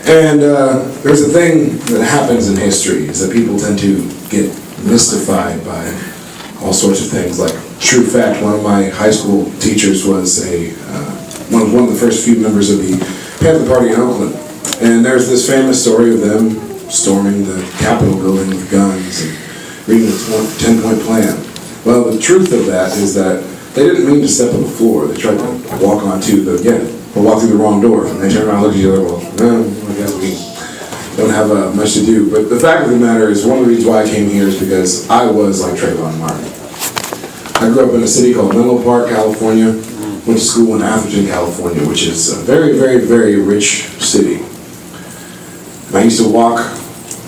And there's a thing that happens in history, is that people tend to get mystified by all sorts of things. Like, true fact, one of my high school teachers was one of the first few members of the Panther Party in Oakland. And there's this famous story of them storming the Capitol building with guns and reading the 10-point plan. Well, the truth of that is that they didn't mean to step on the floor. They tried to walk walk through the wrong door. And they turned around and looked at each other, well, no, I guess we don't have much to do. But the fact of the matter is, one of the reasons why I came here is because I was like Trayvon Martin. I grew up in a city called Menlo Park, California. Went to school in Atherton, California, which is a very, very, very rich city. And I used to walk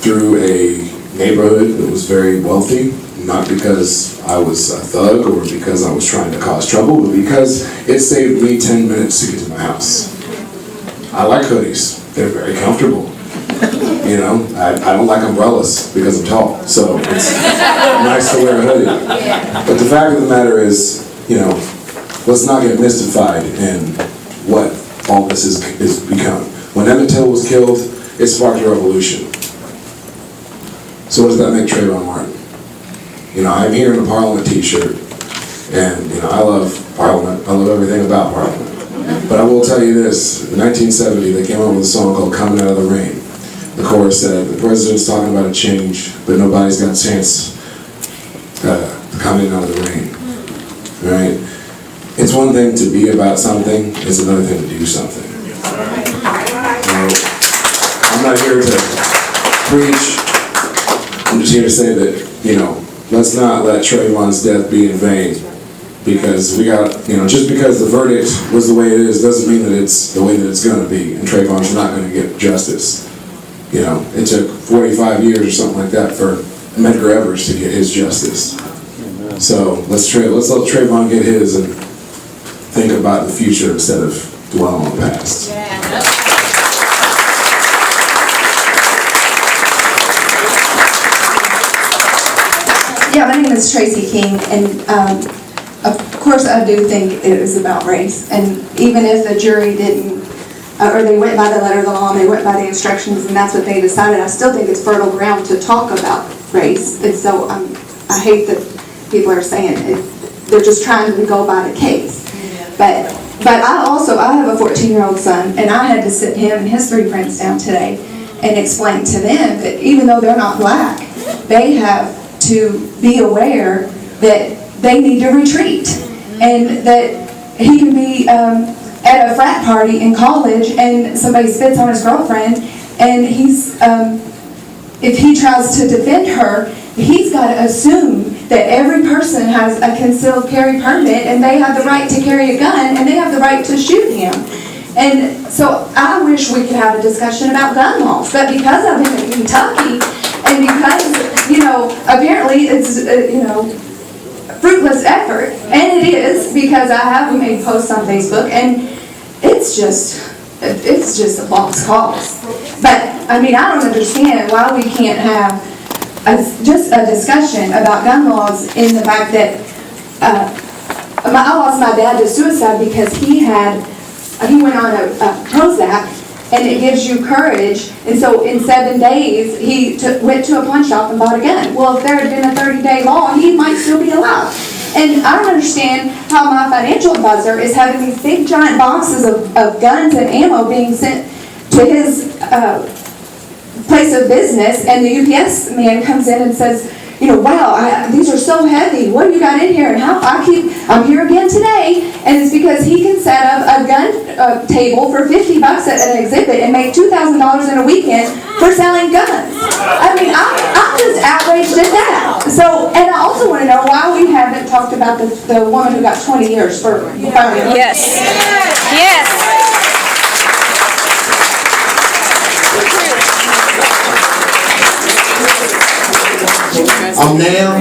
through a neighborhood that was very wealthy, not because I was a thug or because I was trying to cause trouble, but because it saved me 10 minutes to get to my house. I like hoodies. They're very comfortable. You know, I don't like umbrellas because I'm tall, so it's nice to wear a hoodie. But the fact of the matter is, you know, let's not get mystified in what all this is become. When Emmett Till was killed, it sparked a revolution. So what does that make Trayvon Martin? You know, I'm here in a Parliament t-shirt, and you know, I love Parliament. I love everything about Parliament. But I will tell you this, in 1970, they came up with a song called Coming Out of the Rain. The chorus said, the president's talking about a change, but nobody's got a chance coming out of the rain, right? It's one thing to be about something, it's another thing to do something. I'm not here to preach, I'm just here to say that, you know, let's not let Trayvon's death be in vain, because we got, you know, just because the verdict was the way it is doesn't mean that it's the way that it's going to be, and Trayvon's not going to get justice. You know, it took 45 years or something like that for Medgar Evers to get his justice. So let's let Trayvon get his and think about the future instead of dwelling on the past. Yeah, my name is Tracy King, and of course, I do think it is about race, and even if the jury didn't, or they went by the letter of the law, and they went by the instructions, and that's what they decided, I still think it's fertile ground to talk about race, and so I hate that people are saying it, they're just trying to go by the case. But I have a 14-year-old son, and I had to sit him and his 3 friends down today and explain to them that even though they're not black, they have to be aware that they need to retreat, and that he can be at a frat party in college and somebody spits on his girlfriend, and if he tries to defend her, he's got to assume that every person has a concealed carry permit, and they have the right to carry a gun, and they have the right to shoot him. And so I wish we could have a discussion about gun laws, but because I've been in Kentucky, and because, apparently it's, fruitless effort, and it is, because I have made posts on Facebook, and it's just a lost cause. But, I don't understand why we can't have just a discussion about gun laws, in the fact that I lost my dad to suicide because he went on a Prozac, and it gives you courage, and so in 7 days he went to a pawn shop and bought a gun. Well, if there had been a 30-day law, he might still be alive. And I don't understand how my financial advisor is having these big giant boxes of guns and ammo being sent to his place of business, and the UPS man comes in and says, wow, these are so heavy. What do you got in here? And I'm here again today, and it's because he can set up a gun table for $50 at an exhibit and make $2,000 in a weekend for selling guns. I'm just outraged at that. So, and I also want to know why we haven't talked about the woman who got 20 years for firing. Yes. Yes. I'm now,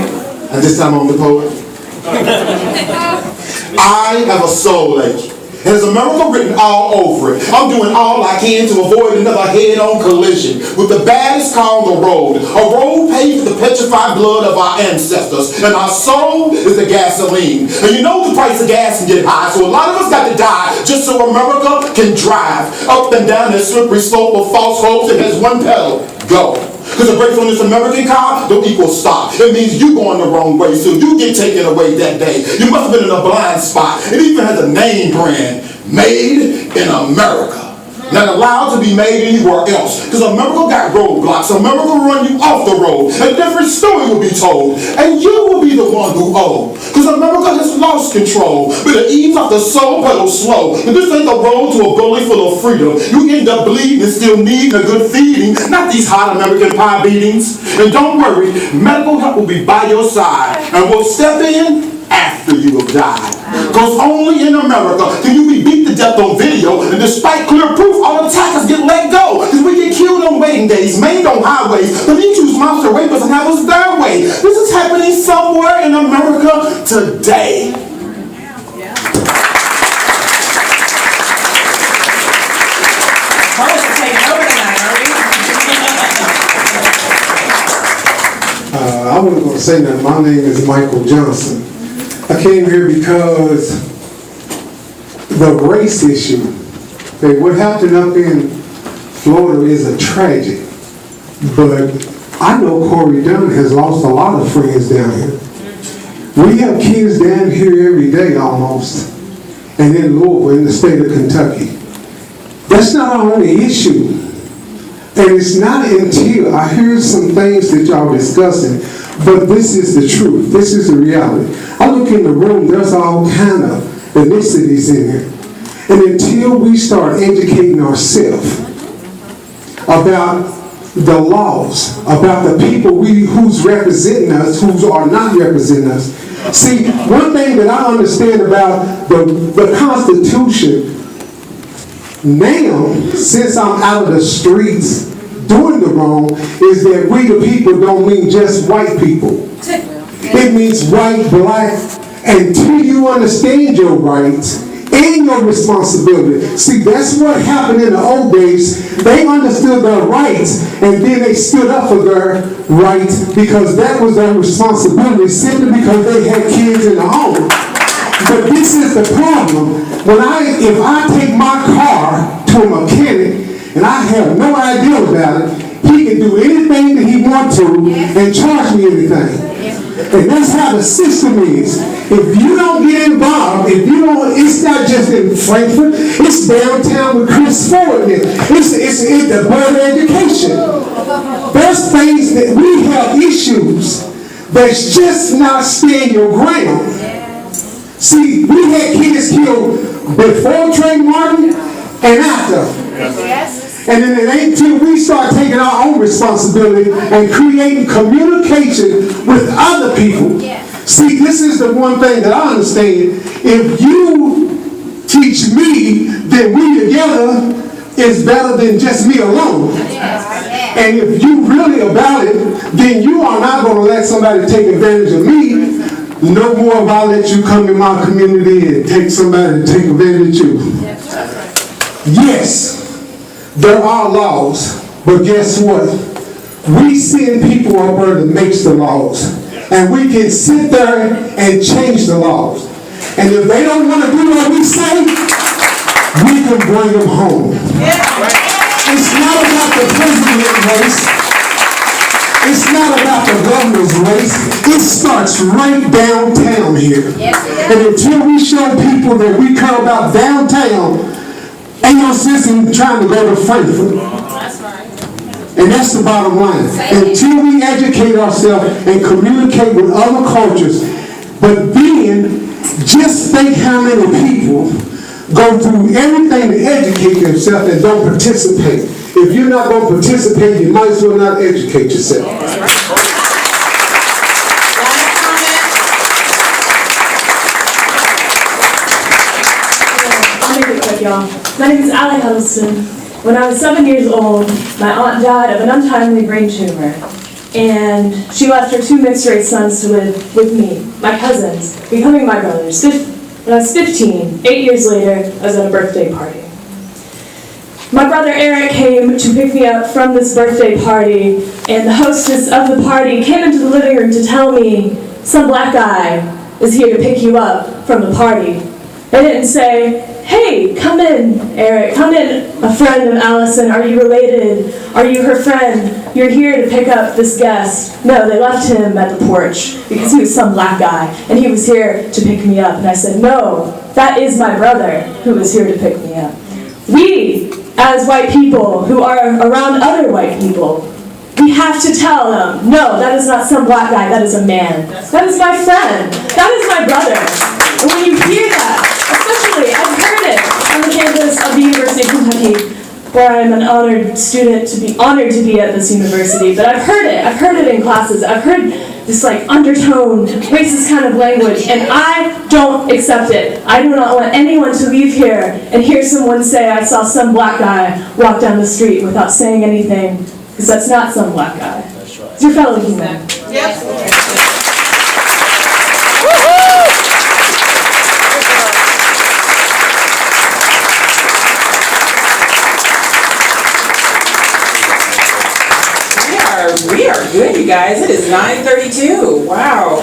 and this time I'm the poet. I have a soul ache. And there's America written all over it. I'm doing all I can to avoid another head-on collision with the baddest car on the road. A road paved with the petrified blood of our ancestors. And our soul is the gasoline. And you know the price of gas can get high, so a lot of us got to die just so America can drive up and down that slippery slope of false hopes that has one pedal. Go. Because the brakes on this American car don't equal stop. It means you going the wrong way, so you get taken away that day. You must have been in a blind spot. It even has a name brand, Made in America. Not allowed to be made anywhere else. Because America got roadblocks. America will run you off the road. A different story will be told. And you will be the one who owes. Because America has lost control. But it eaves off the soul pedal slow. And this ain't the road to a belly full of freedom. You end up bleeding and still needing a good feeding. Not these hot American pie beatings. And don't worry, medical help will be by your side. And we'll step in after you have died. Because only in America can you be beat to death on video, and despite clear proof, all attackers get let go. Because we get killed on waiting days, maimed on highways, but they choose monster rapists and have us their way. This is happening somewhere in America today. I wasn't going to say nothing. My name is Michael Johnson. I came here because the race issue, okay, what happened up in Florida is a tragedy. But I know Corey Dunn has lost a lot of friends down here. We have kids down here every day almost, and in Louisville, in the state of Kentucky. That's not our only issue. And it's not until I hear some things that y'all discussing, but this is the truth. This is the reality. I look in the room, there's all kind of ethnicities in here. And until we start educating ourselves about the laws, about the people who's representing us, who are not representing us. See, one thing that I understand about the Constitution now, since I'm out of the streets doing the wrong, is that we the people don't mean just white people. It means white, black, until you understand your rights and your responsibility. See, that's what happened in the old days. They understood their rights, and then they stood up for their rights because that was their responsibility, simply because they had kids in the home. But this is the problem. If I take my car to a mechanic and I have no idea about it, he can do anything that he wants to and charge me anything. And that's how the system is. If you don't get involved, it's not just in Frankfurt, it's downtown with Chris Ford. It's above education. There's things that we have issues that's just not stand your ground. See, we had kids killed before Trayvon Martin and after. And then it ain't till we start taking our own responsibility and creating communication with other people. See, this is the one thing that I understand. If you teach me, then we together is better than just me alone. And if you really about it, then you are not going to let somebody take advantage of me. No more if I let you come in my community and take somebody to take advantage of you. Yes, there are laws, but guess what? We send people up there that makes the laws. And we can sit there and change the laws. And if they don't want to do what we say, we can bring them home. It's not about the president race. It's not about the governor's race. It starts right downtown here. And until we show people that we care about downtown, ain't no sense in trying to go to Frankfurt. And that's the bottom line. Until we educate ourselves and communicate with other cultures, but then just think how many people go through everything to educate themselves and don't participate. If you're not going to participate, you might as well not educate yourself. I'll make it quick, y'all. My name is Allie Huddleston. When I was 7 years old, my aunt died of an untimely brain tumor. And she left her 2 mixed-race sons to live with me, my cousins, becoming my brothers. When I was 15, 8 years later, I was at a birthday party. My brother Eric came to pick me up from this birthday party, and the hostess of the party came into the living room to tell me, some black guy is here to pick you up from the party. They didn't say, hey, come in, Eric, come in, a friend of Allison, are you related? Are you her friend? You're here to pick up this guest. No, they left him at the porch because he was some black guy, and he was here to pick me up. And I said, no, that is my brother who is here to pick me up. We, as white people who are around other white people, we have to tell them, no, that is not some black guy, that is a man. That is my friend. That is my brother. And when you hear that, especially, I've heard it on the campus of the University of Kentucky, where I'm an honored student to be honored to be at this university, but I've heard it in classes, I've heard this like undertone, racist kind of language, and I don't accept it. I do not want anyone to leave here and hear someone say, I saw some black guy walk down the street without saying anything, because that's not some black guy. It's your fellow human. We are good, you guys. It is 9:32. Wow.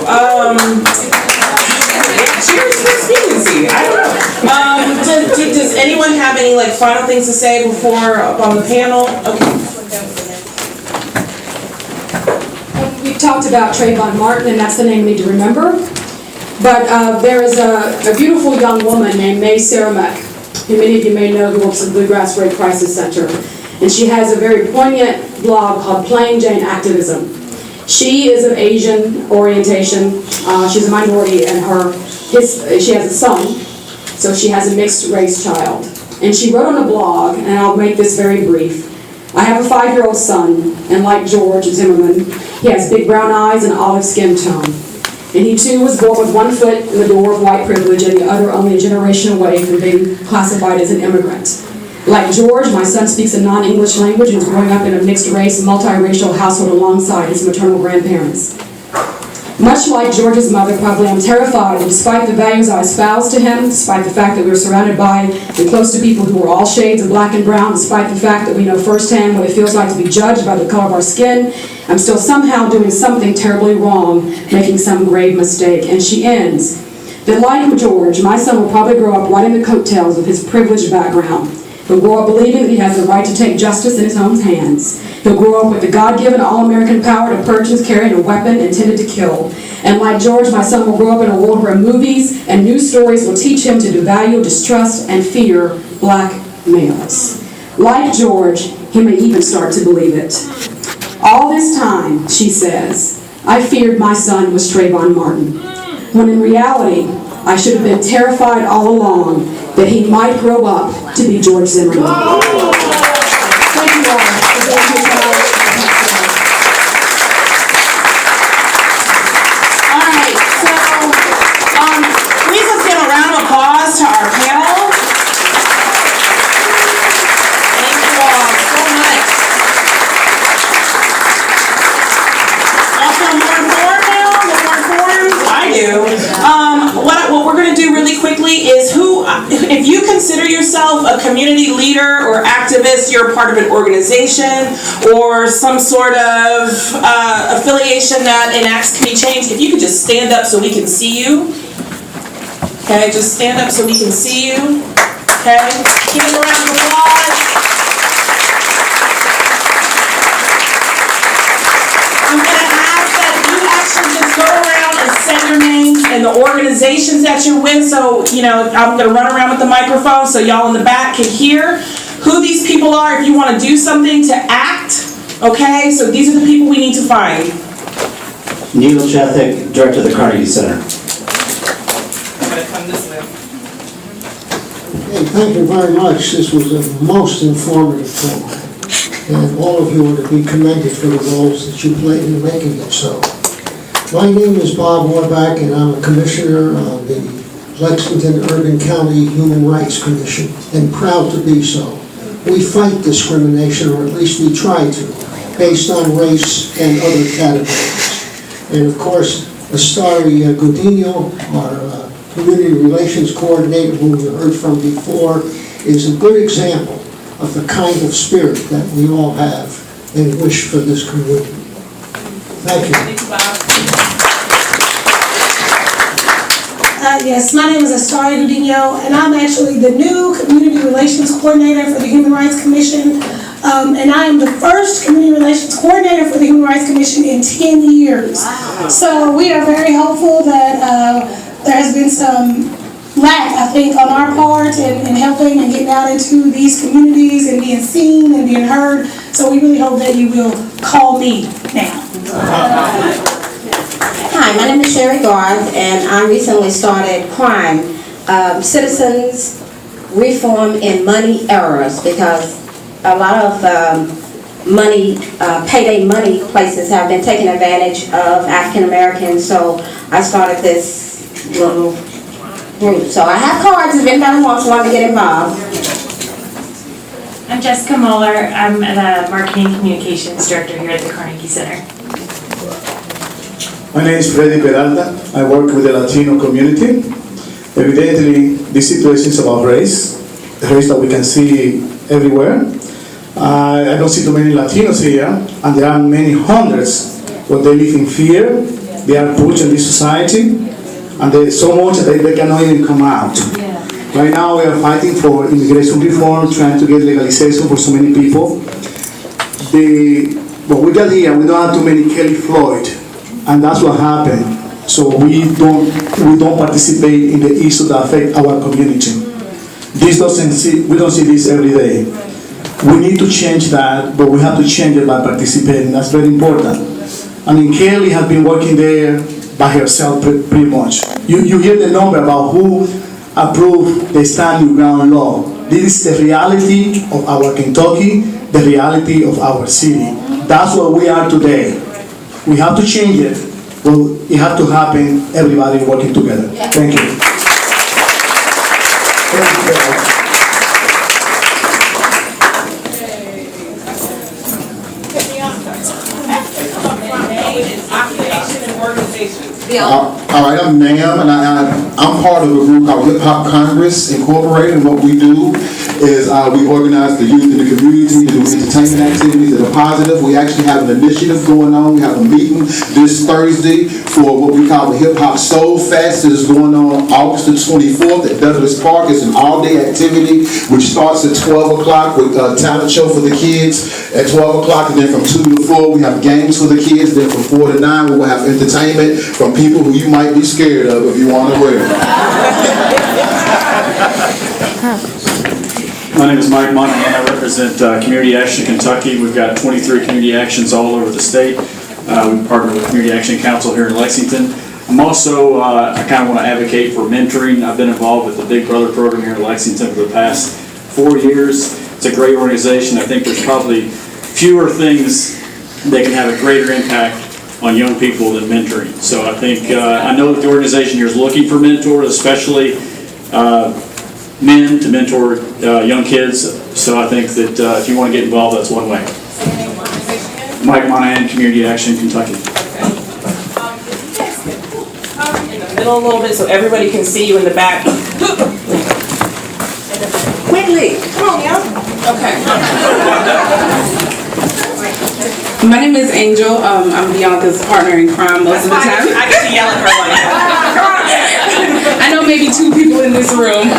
Cheers to expediency. I don't know. Does anyone have any like final things to say before up on the panel? Okay. We've talked about Trayvon Martin, and that's the name we need to remember. But there is a beautiful young woman named May Saramek, who many of you may know, who works at the Bluegrass Rape Crisis Center. And she has a very poignant blog called Plain Jane Activism. She is of Asian orientation. She's a minority, and she has a son, so she has a mixed race child. And she wrote on a blog, and I'll make this very brief. I have a 5-year-old son, and like George Zimmerman, he has big brown eyes and olive skin tone. And he too was born with one foot in the door of white privilege and the other only a generation away from being classified as an immigrant. Like George, my son speaks a non-English language and is growing up in a mixed-race, multiracial household alongside his maternal grandparents. Much like George's mother, probably I'm terrified that despite the values I espouse to him, despite the fact that we're surrounded by and close to people who are all shades of black and brown, despite the fact that we know firsthand what it feels like to be judged by the color of our skin, I'm still somehow doing something terribly wrong, making some grave mistake. And she ends, that like George, my son will probably grow up right in the coattails of his privileged background. He'll grow up believing that he has the right to take justice in his own hands. He'll grow up with the God-given all-American power to purchase carrying a weapon intended to kill. And like George, my son will grow up in a world where movies and news stories will teach him to devalue, distrust, and fear black males. Like George, he may even start to believe it. All this time, she says, I feared my son was Trayvon Martin, when in reality, I should have been terrified all along that he might grow up to be George Zimmerman. Thank you all. All right, so please let's give a round of applause to our panel. Thank you all so much. Y'all feel more informed now? More informed? I do. What we're going to do really quickly is if you consider yourself a community leader or activist, you're a part of an organization or some sort of affiliation that enacts community change, if you could just stand up so we can see you. Okay, just stand up so we can see you. Okay, give it a round of applause. I'm going to ask that you actually just go around and say your names and the organizations that you're with. So, I'm going to run around with the microphone so y'all in the back can hear who these people are if you want to do something to act. Okay, so these are the people we need to find. Neil Chethek, Director of the Carnegie Center. I'm going to come this way. Hey, thank you very much. This was a most informative talk. And all of you are to be commended for the roles that you played in making it so. My name is Bob Warback, and I'm a commissioner on the Lexington Urban County Human Rights Commission, and proud to be so. We fight discrimination, or at least we try to, based on race and other categories. And of course, Astari Godinho, our Community Relations Coordinator, who we heard from before, is a good example of the kind of spirit that we all have and wish for this community. Thank you. Yes, my name is Astari Godinho, and I'm actually the new Community Relations Coordinator for the Human Rights Commission. And I am the first Community Relations Coordinator for the Human Rights Commission in 10 years. Wow. So we are very hopeful that there has been some lack, I think, on our part in helping and getting out into these communities and being seen and being heard. So we really hope that you will call me now. Hi, my name is Sherry Garth, and I recently started Crime, Citizens Reform in Money Errors, because a lot of payday money places have been taking advantage of African Americans, so I started this little group. So I have cards if anybody wants one to get involved. I'm Jessica Muller. I'm the Marketing Communications Director here at the Carnegie Center. My name is Freddy Peralta. I work with the Latino community. Evidently, this situation is about race, the race that we can see everywhere. I don't see too many Latinos here, and there are many hundreds where they live in fear. They are pushed in this society, and there's so much that they cannot even come out. Right now, we are fighting for immigration reform, trying to get legalization for so many people. What we got here, we don't have too many Kelly Floyd. And that's what happened. So we don't participate in the issues that affect our community. We don't see this every day. We need to change that, but we have to change it by participating. That's very important. I mean, Kelly has been working there by herself pretty much. You hear the number about who approved the Stand Your Ground law. This is the reality of our Kentucky, the reality of our city. That's what we are today. We have to change it, but it has to happen, everybody working together. Thank you. Occupation and organization. All right, I'm Nam, and I'm part of a group called Hip Hop Congress Incorporated, and what we do is we organize the youth in the community to do entertainment activities that are positive. We actually have an initiative going on. We have a meeting this Thursday for what we call the Hip Hop Soul Fest that is going on August the 24th at Douglas Park. It's an all-day activity which starts at 12 o'clock with a talent show for the kids at 12 o'clock, and then from 2 to 4 we have games for the kids. Then from 4 to 9 we will have entertainment from people who you might be scared of if you want to wear it. My name is Mike Monahan. I represent Community Action Kentucky. We've got 23 community actions all over the state. We partner with Community Action Council here in Lexington. I'm also, I kind of want to advocate for mentoring. I've been involved with the Big Brother program here in Lexington for the past 4 years. It's a great organization. I think there's probably fewer things that can have a greater impact on young people than mentoring. So I think, I know that the organization here is looking for mentors, especially men to mentor young kids. So I think that if you want to get involved, that's one way. Mike Monahan, Community Action, Kentucky. In the middle a little bit so everybody can see you in the back. Quickly, come on, y'all. Okay. My name is Angel. I'm Bianca's partner in crime most of the time. I get to yell at her like I know maybe 2 people in this room.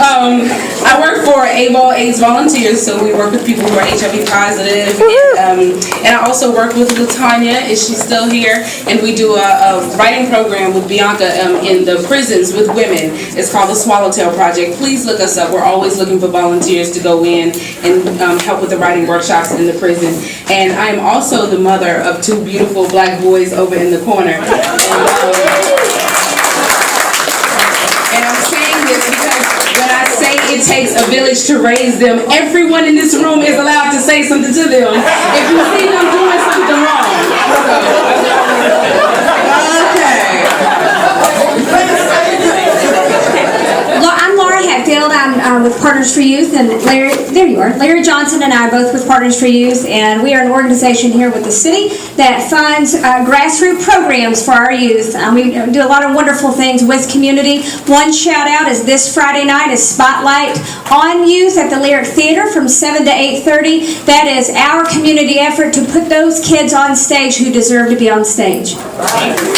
I work for AIDS Volunteers, so we work with people who are HIV positive. And I also work with Latanya, is she still here? And we do a writing program with Bianca in the prisons with women. It's called the Swallowtail Project. Please look us up. We're always looking for volunteers to go in and help with the writing workshops in the prison. And I am also the mother of 2 beautiful black boys over in the corner. And I'm saying this because when I say it takes a village to raise them, everyone in this room is allowed to say something to them if you see them doing something wrong. Okay. I'm Laura Hatfield. I'm with Partners for Youth, and Larry, there you are. Larry Johnson and I are both with Partners for Youth, and we are an organization here with the city that funds grassroots programs for our youth. We do a lot of wonderful things with community. One shout out is this Friday night is Spotlight on Youth at the Lyric Theater from 7 to 8:30. That is our community effort to put those kids on stage who deserve to be on stage. Thank you.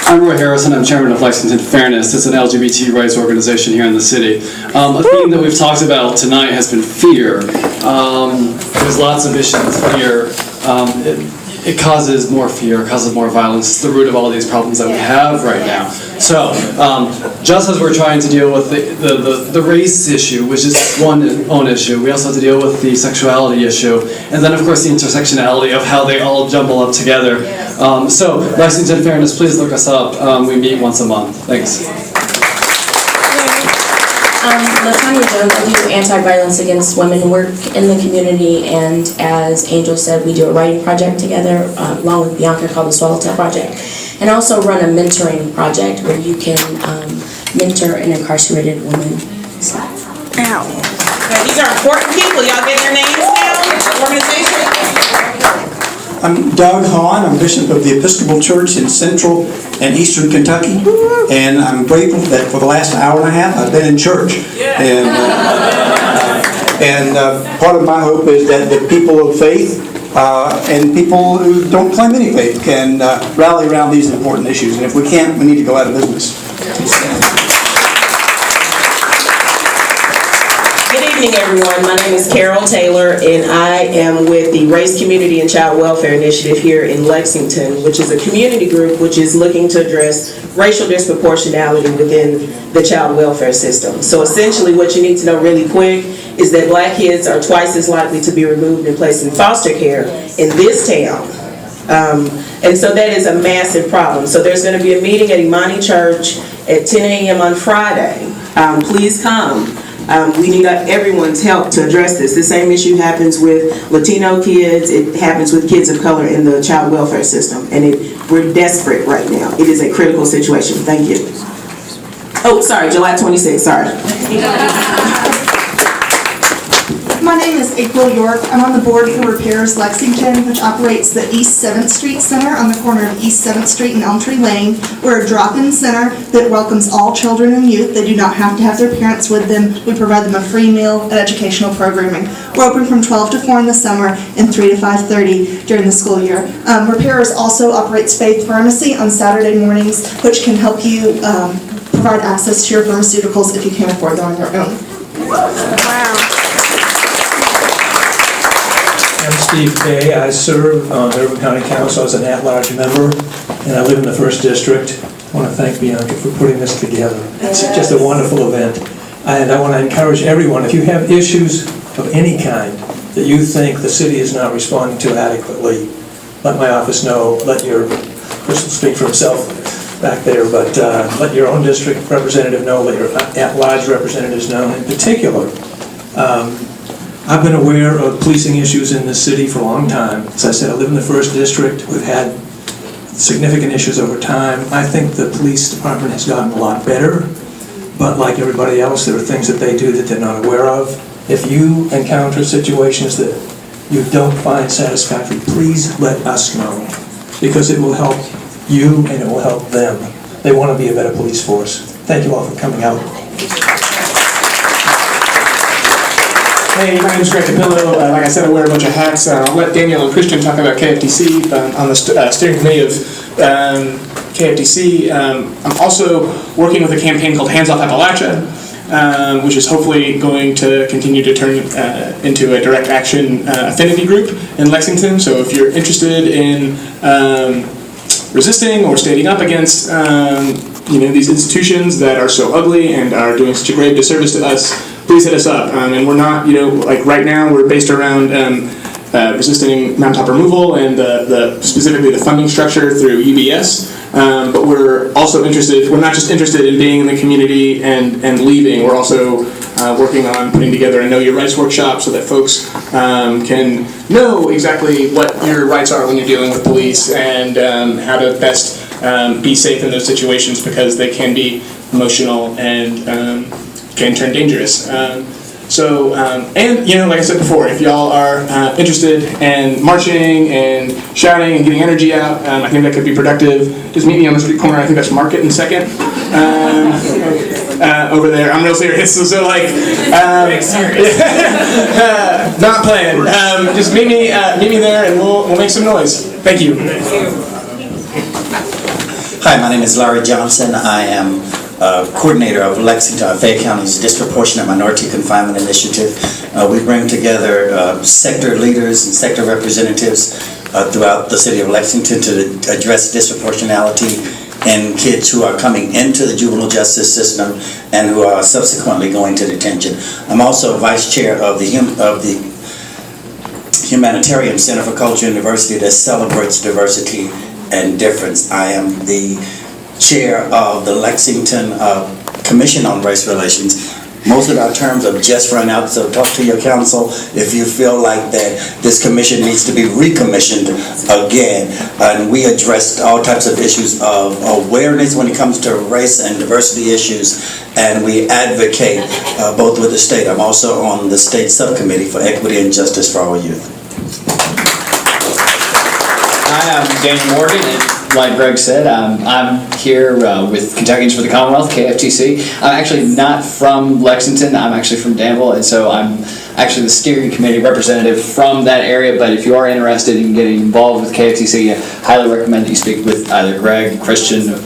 I'm Roy Harrison. I'm chairman of Lexington Fairness. It's an LGBT rights organization here in the city. A theme that we've talked about tonight has been fear. There's lots of issues here. It causes more fear, it causes more violence. It's the root of all these problems that we have right now. So, just as we're trying to deal with the race issue, which is one own issue, we also have to deal with the sexuality issue, and then of course the intersectionality of how they all jumble up together. So, Lexington Fairness, please look us up. We meet once a month. Thanks. Latanya Jones, I do anti-violence against women work in the community, and as Angel said, we do a writing project together along with Bianca called the Swallowtail Project, and also run a mentoring project where you can mentor an incarcerated woman. So. Ow. Okay, these are important people. Y'all get their names down? Organization? I'm Doug Hahn. I'm Bishop of the Episcopal Church in Central and Eastern Kentucky, and I'm grateful that for the last hour and a half I've been in church. And part of my hope is that the people of faith and people who don't claim any faith can rally around these important issues. And if we can't, we need to go out of business. Good evening, everyone. My name is Carol Taylor, and I am with the Race, Community, and Child Welfare Initiative here in Lexington, which is a community group which is looking to address racial disproportionality within the child welfare system. So essentially what you need to know really quick is that black kids are twice as likely to be removed and placed in foster care in this town. And so that is a massive problem. So there's going to be a meeting at Imani Church at 10 a.m. on Friday. Please come. We need everyone's help to address this. The same issue happens with Latino kids. It happens with kids of color in the child welfare system. And we're desperate right now. It is a critical situation. Thank you. Oh, sorry, July 26th, sorry. My My name is April York. I'm on the board for Repairs Lexington, which operates the East 7th Street Center on the corner of East 7th Street and Elm Tree Lane. We're a drop-in center that welcomes all children and youth. They do not have to have their parents with them. We provide them a free meal and educational programming. We're open from 12 to 4 in the summer and 3 to 5:30 during the school year. Repairs also operates Faith Pharmacy on Saturday mornings, which can help you provide access to your pharmaceuticals if you can't afford them on your own. I'm Steve Kay. I serve on the Urban County Council as an at-large member, and I live in the 1st District. I want to thank Bianca for putting this together. It's just a wonderful event. And I want to encourage everyone, if you have issues of any kind that you think the city is not responding to adequately, let my office know. Let your, Chris will speak for himself back there, but let your own district representative know, let your at-large representatives know. In particular, I've been aware of policing issues in this city for a long time. As I said, I live in the 1st District. We've had significant issues over time. I think the police department has gotten a lot better, but like everybody else, there are things that they do that they're not aware of. If you encounter situations that you don't find satisfactory, please let us know, because it will help you and it will help them. They want to be a better police force. Thank you all for coming out. Hey, my name is Greg Capillo. Like I said, I wear a bunch of hats. I'll let Daniel and Christian talk about KFTC. On the steering committee of KFTC. I'm also working with a campaign called Hands Off Appalachia, which is hopefully going to continue to turn into a direct action affinity group in Lexington. So if you're interested in resisting or standing up against these institutions that are so ugly and are doing such a grave disservice to us, please hit us up. And we're not, like right now, we're based around resisting mountaintop removal and specifically the funding structure through UBS. But we're also interested, we're not just interested in being in the community and leaving, we're also working on putting together a Know Your Rights workshop so that folks can know exactly what your rights are when you're dealing with police and how to best be safe in those situations, because they can be emotional and can turn dangerous. And like I said before, if y'all are interested in marching and shouting and getting energy out, I think that could be productive. Just meet me on the street corner. I think that's Market and 2nd over there. I'm real serious. So not playing. Just meet me there, and we'll make some noise. Thank you. Hi, my name is Larry Johnson. I am coordinator of Lexington, Fayette County's Disproportionate Minority Confinement Initiative. We bring together sector leaders and sector representatives throughout the city of Lexington to address disproportionality in kids who are coming into the juvenile justice system and who are subsequently going to detention. I'm also vice chair of the Humanitarian Center for Culture and Diversity that celebrates diversity and difference. I am the chair of the Lexington Commission on Race Relations. Most of our terms have just run out, so talk to your council if you feel like that this commission needs to be recommissioned again. And we addressed all types of issues of awareness when it comes to race and diversity issues, and we advocate both with the state. I'm also on the state subcommittee for equity and justice for our youth. Hi, I'm Daniel Morgan, and like Greg said, I'm here with Kentuckians for the Commonwealth, KFTC. I'm actually not from Lexington, I'm actually from Danville, and so I'm actually the steering committee representative from that area, but if you are interested in getting involved with KFTC, I highly recommend that you speak with either Greg, Christian,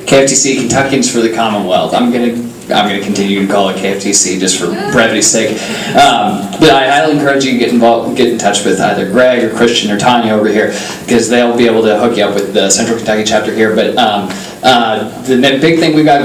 KFTC, Kentuckians for the Commonwealth. I'm gonna continue to call it KFTC just for brevity's sake. But I highly encourage you to get involved, get in touch with either Greg or Christian or Tanya over here, because they'll be able to hook you up with the Central Kentucky chapter here. But the big thing we've got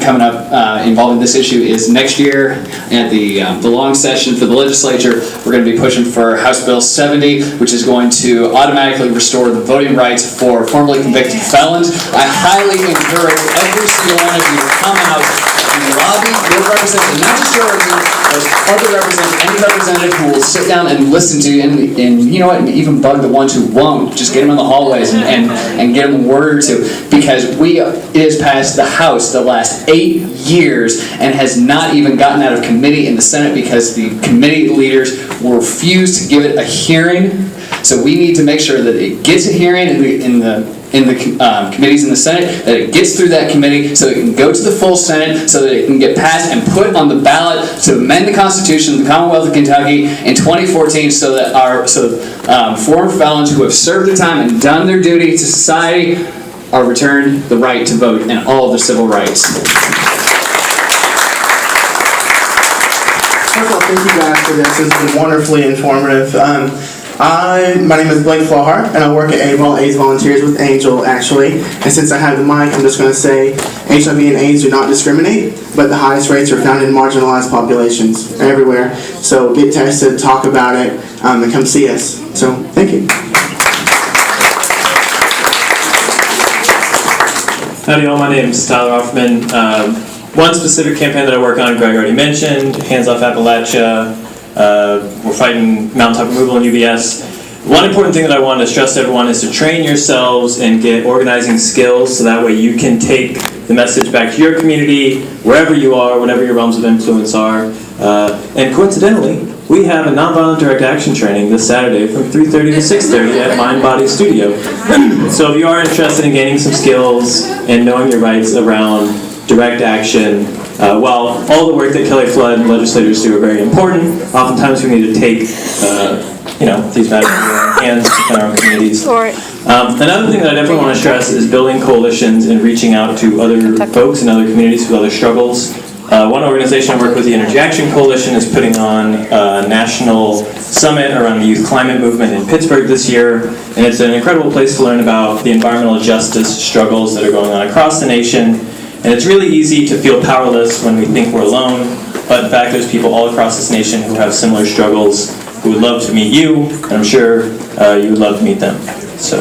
coming up involving this issue is next year at the long session for the legislature, we're going to be pushing for House Bill 70, which is going to automatically restore the voting rights for formerly convicted felons. I highly encourage every single one of you to come out lobby your representative, not just your representative, but other representatives, any representative who will sit down and listen to you, and you know what, and even bug the ones who won't. Just get them in the hallways and get them a word or two, because it has passed the House the last 8 years and has not even gotten out of committee in the Senate because the committee leaders will refuse to give it a hearing. So we need to make sure that it gets a hearing in the committees in the Senate, that it gets through that committee so it can go to the full Senate, so that it can get passed and put on the ballot to amend the Constitution of the Commonwealth of Kentucky in 2014, so that former felons who have served their time and done their duty to society are returned the right to vote and all of their civil rights. First of all, thank you guys for this. This has been wonderfully informative. My name is Blake Flahart, and I work at AVOL, AIDS Volunteers with Angel, actually. And since I have the mic, I'm just going to say HIV and AIDS do not discriminate, but the highest rates are found in marginalized populations everywhere. So get tested, talk about it, and come see us. So, thank you. Howdy all, my name is Tyler Hoffman. One specific campaign that I work on, Greg already mentioned, Hands Off Appalachia. We're fighting mountaintop removal in UBS. One important thing that I want to stress to everyone is to train yourselves and get organizing skills, so that way you can take the message back to your community, wherever you are, whatever your realms of influence are. And coincidentally, we have a nonviolent direct action training this Saturday from 3:30 to 6:30 at Mind Body Studio. So if you are interested in gaining some skills and knowing your rights around direct action, while all the work that Kelly Flood and legislators do are very important, oftentimes we need to take these matters in our own hands in our own communities. Another thing that I definitely want to stress is building coalitions and reaching out to other folks in other communities with other struggles. One organization I work with, the Energy Action Coalition, is putting on a national summit around the youth climate movement in Pittsburgh this year, and it's an incredible place to learn about the environmental justice struggles that are going on across the nation. And it's really easy to feel powerless when we think we're alone, but in fact there's people all across this nation who have similar struggles, who would love to meet you, and I'm sure you would love to meet them. So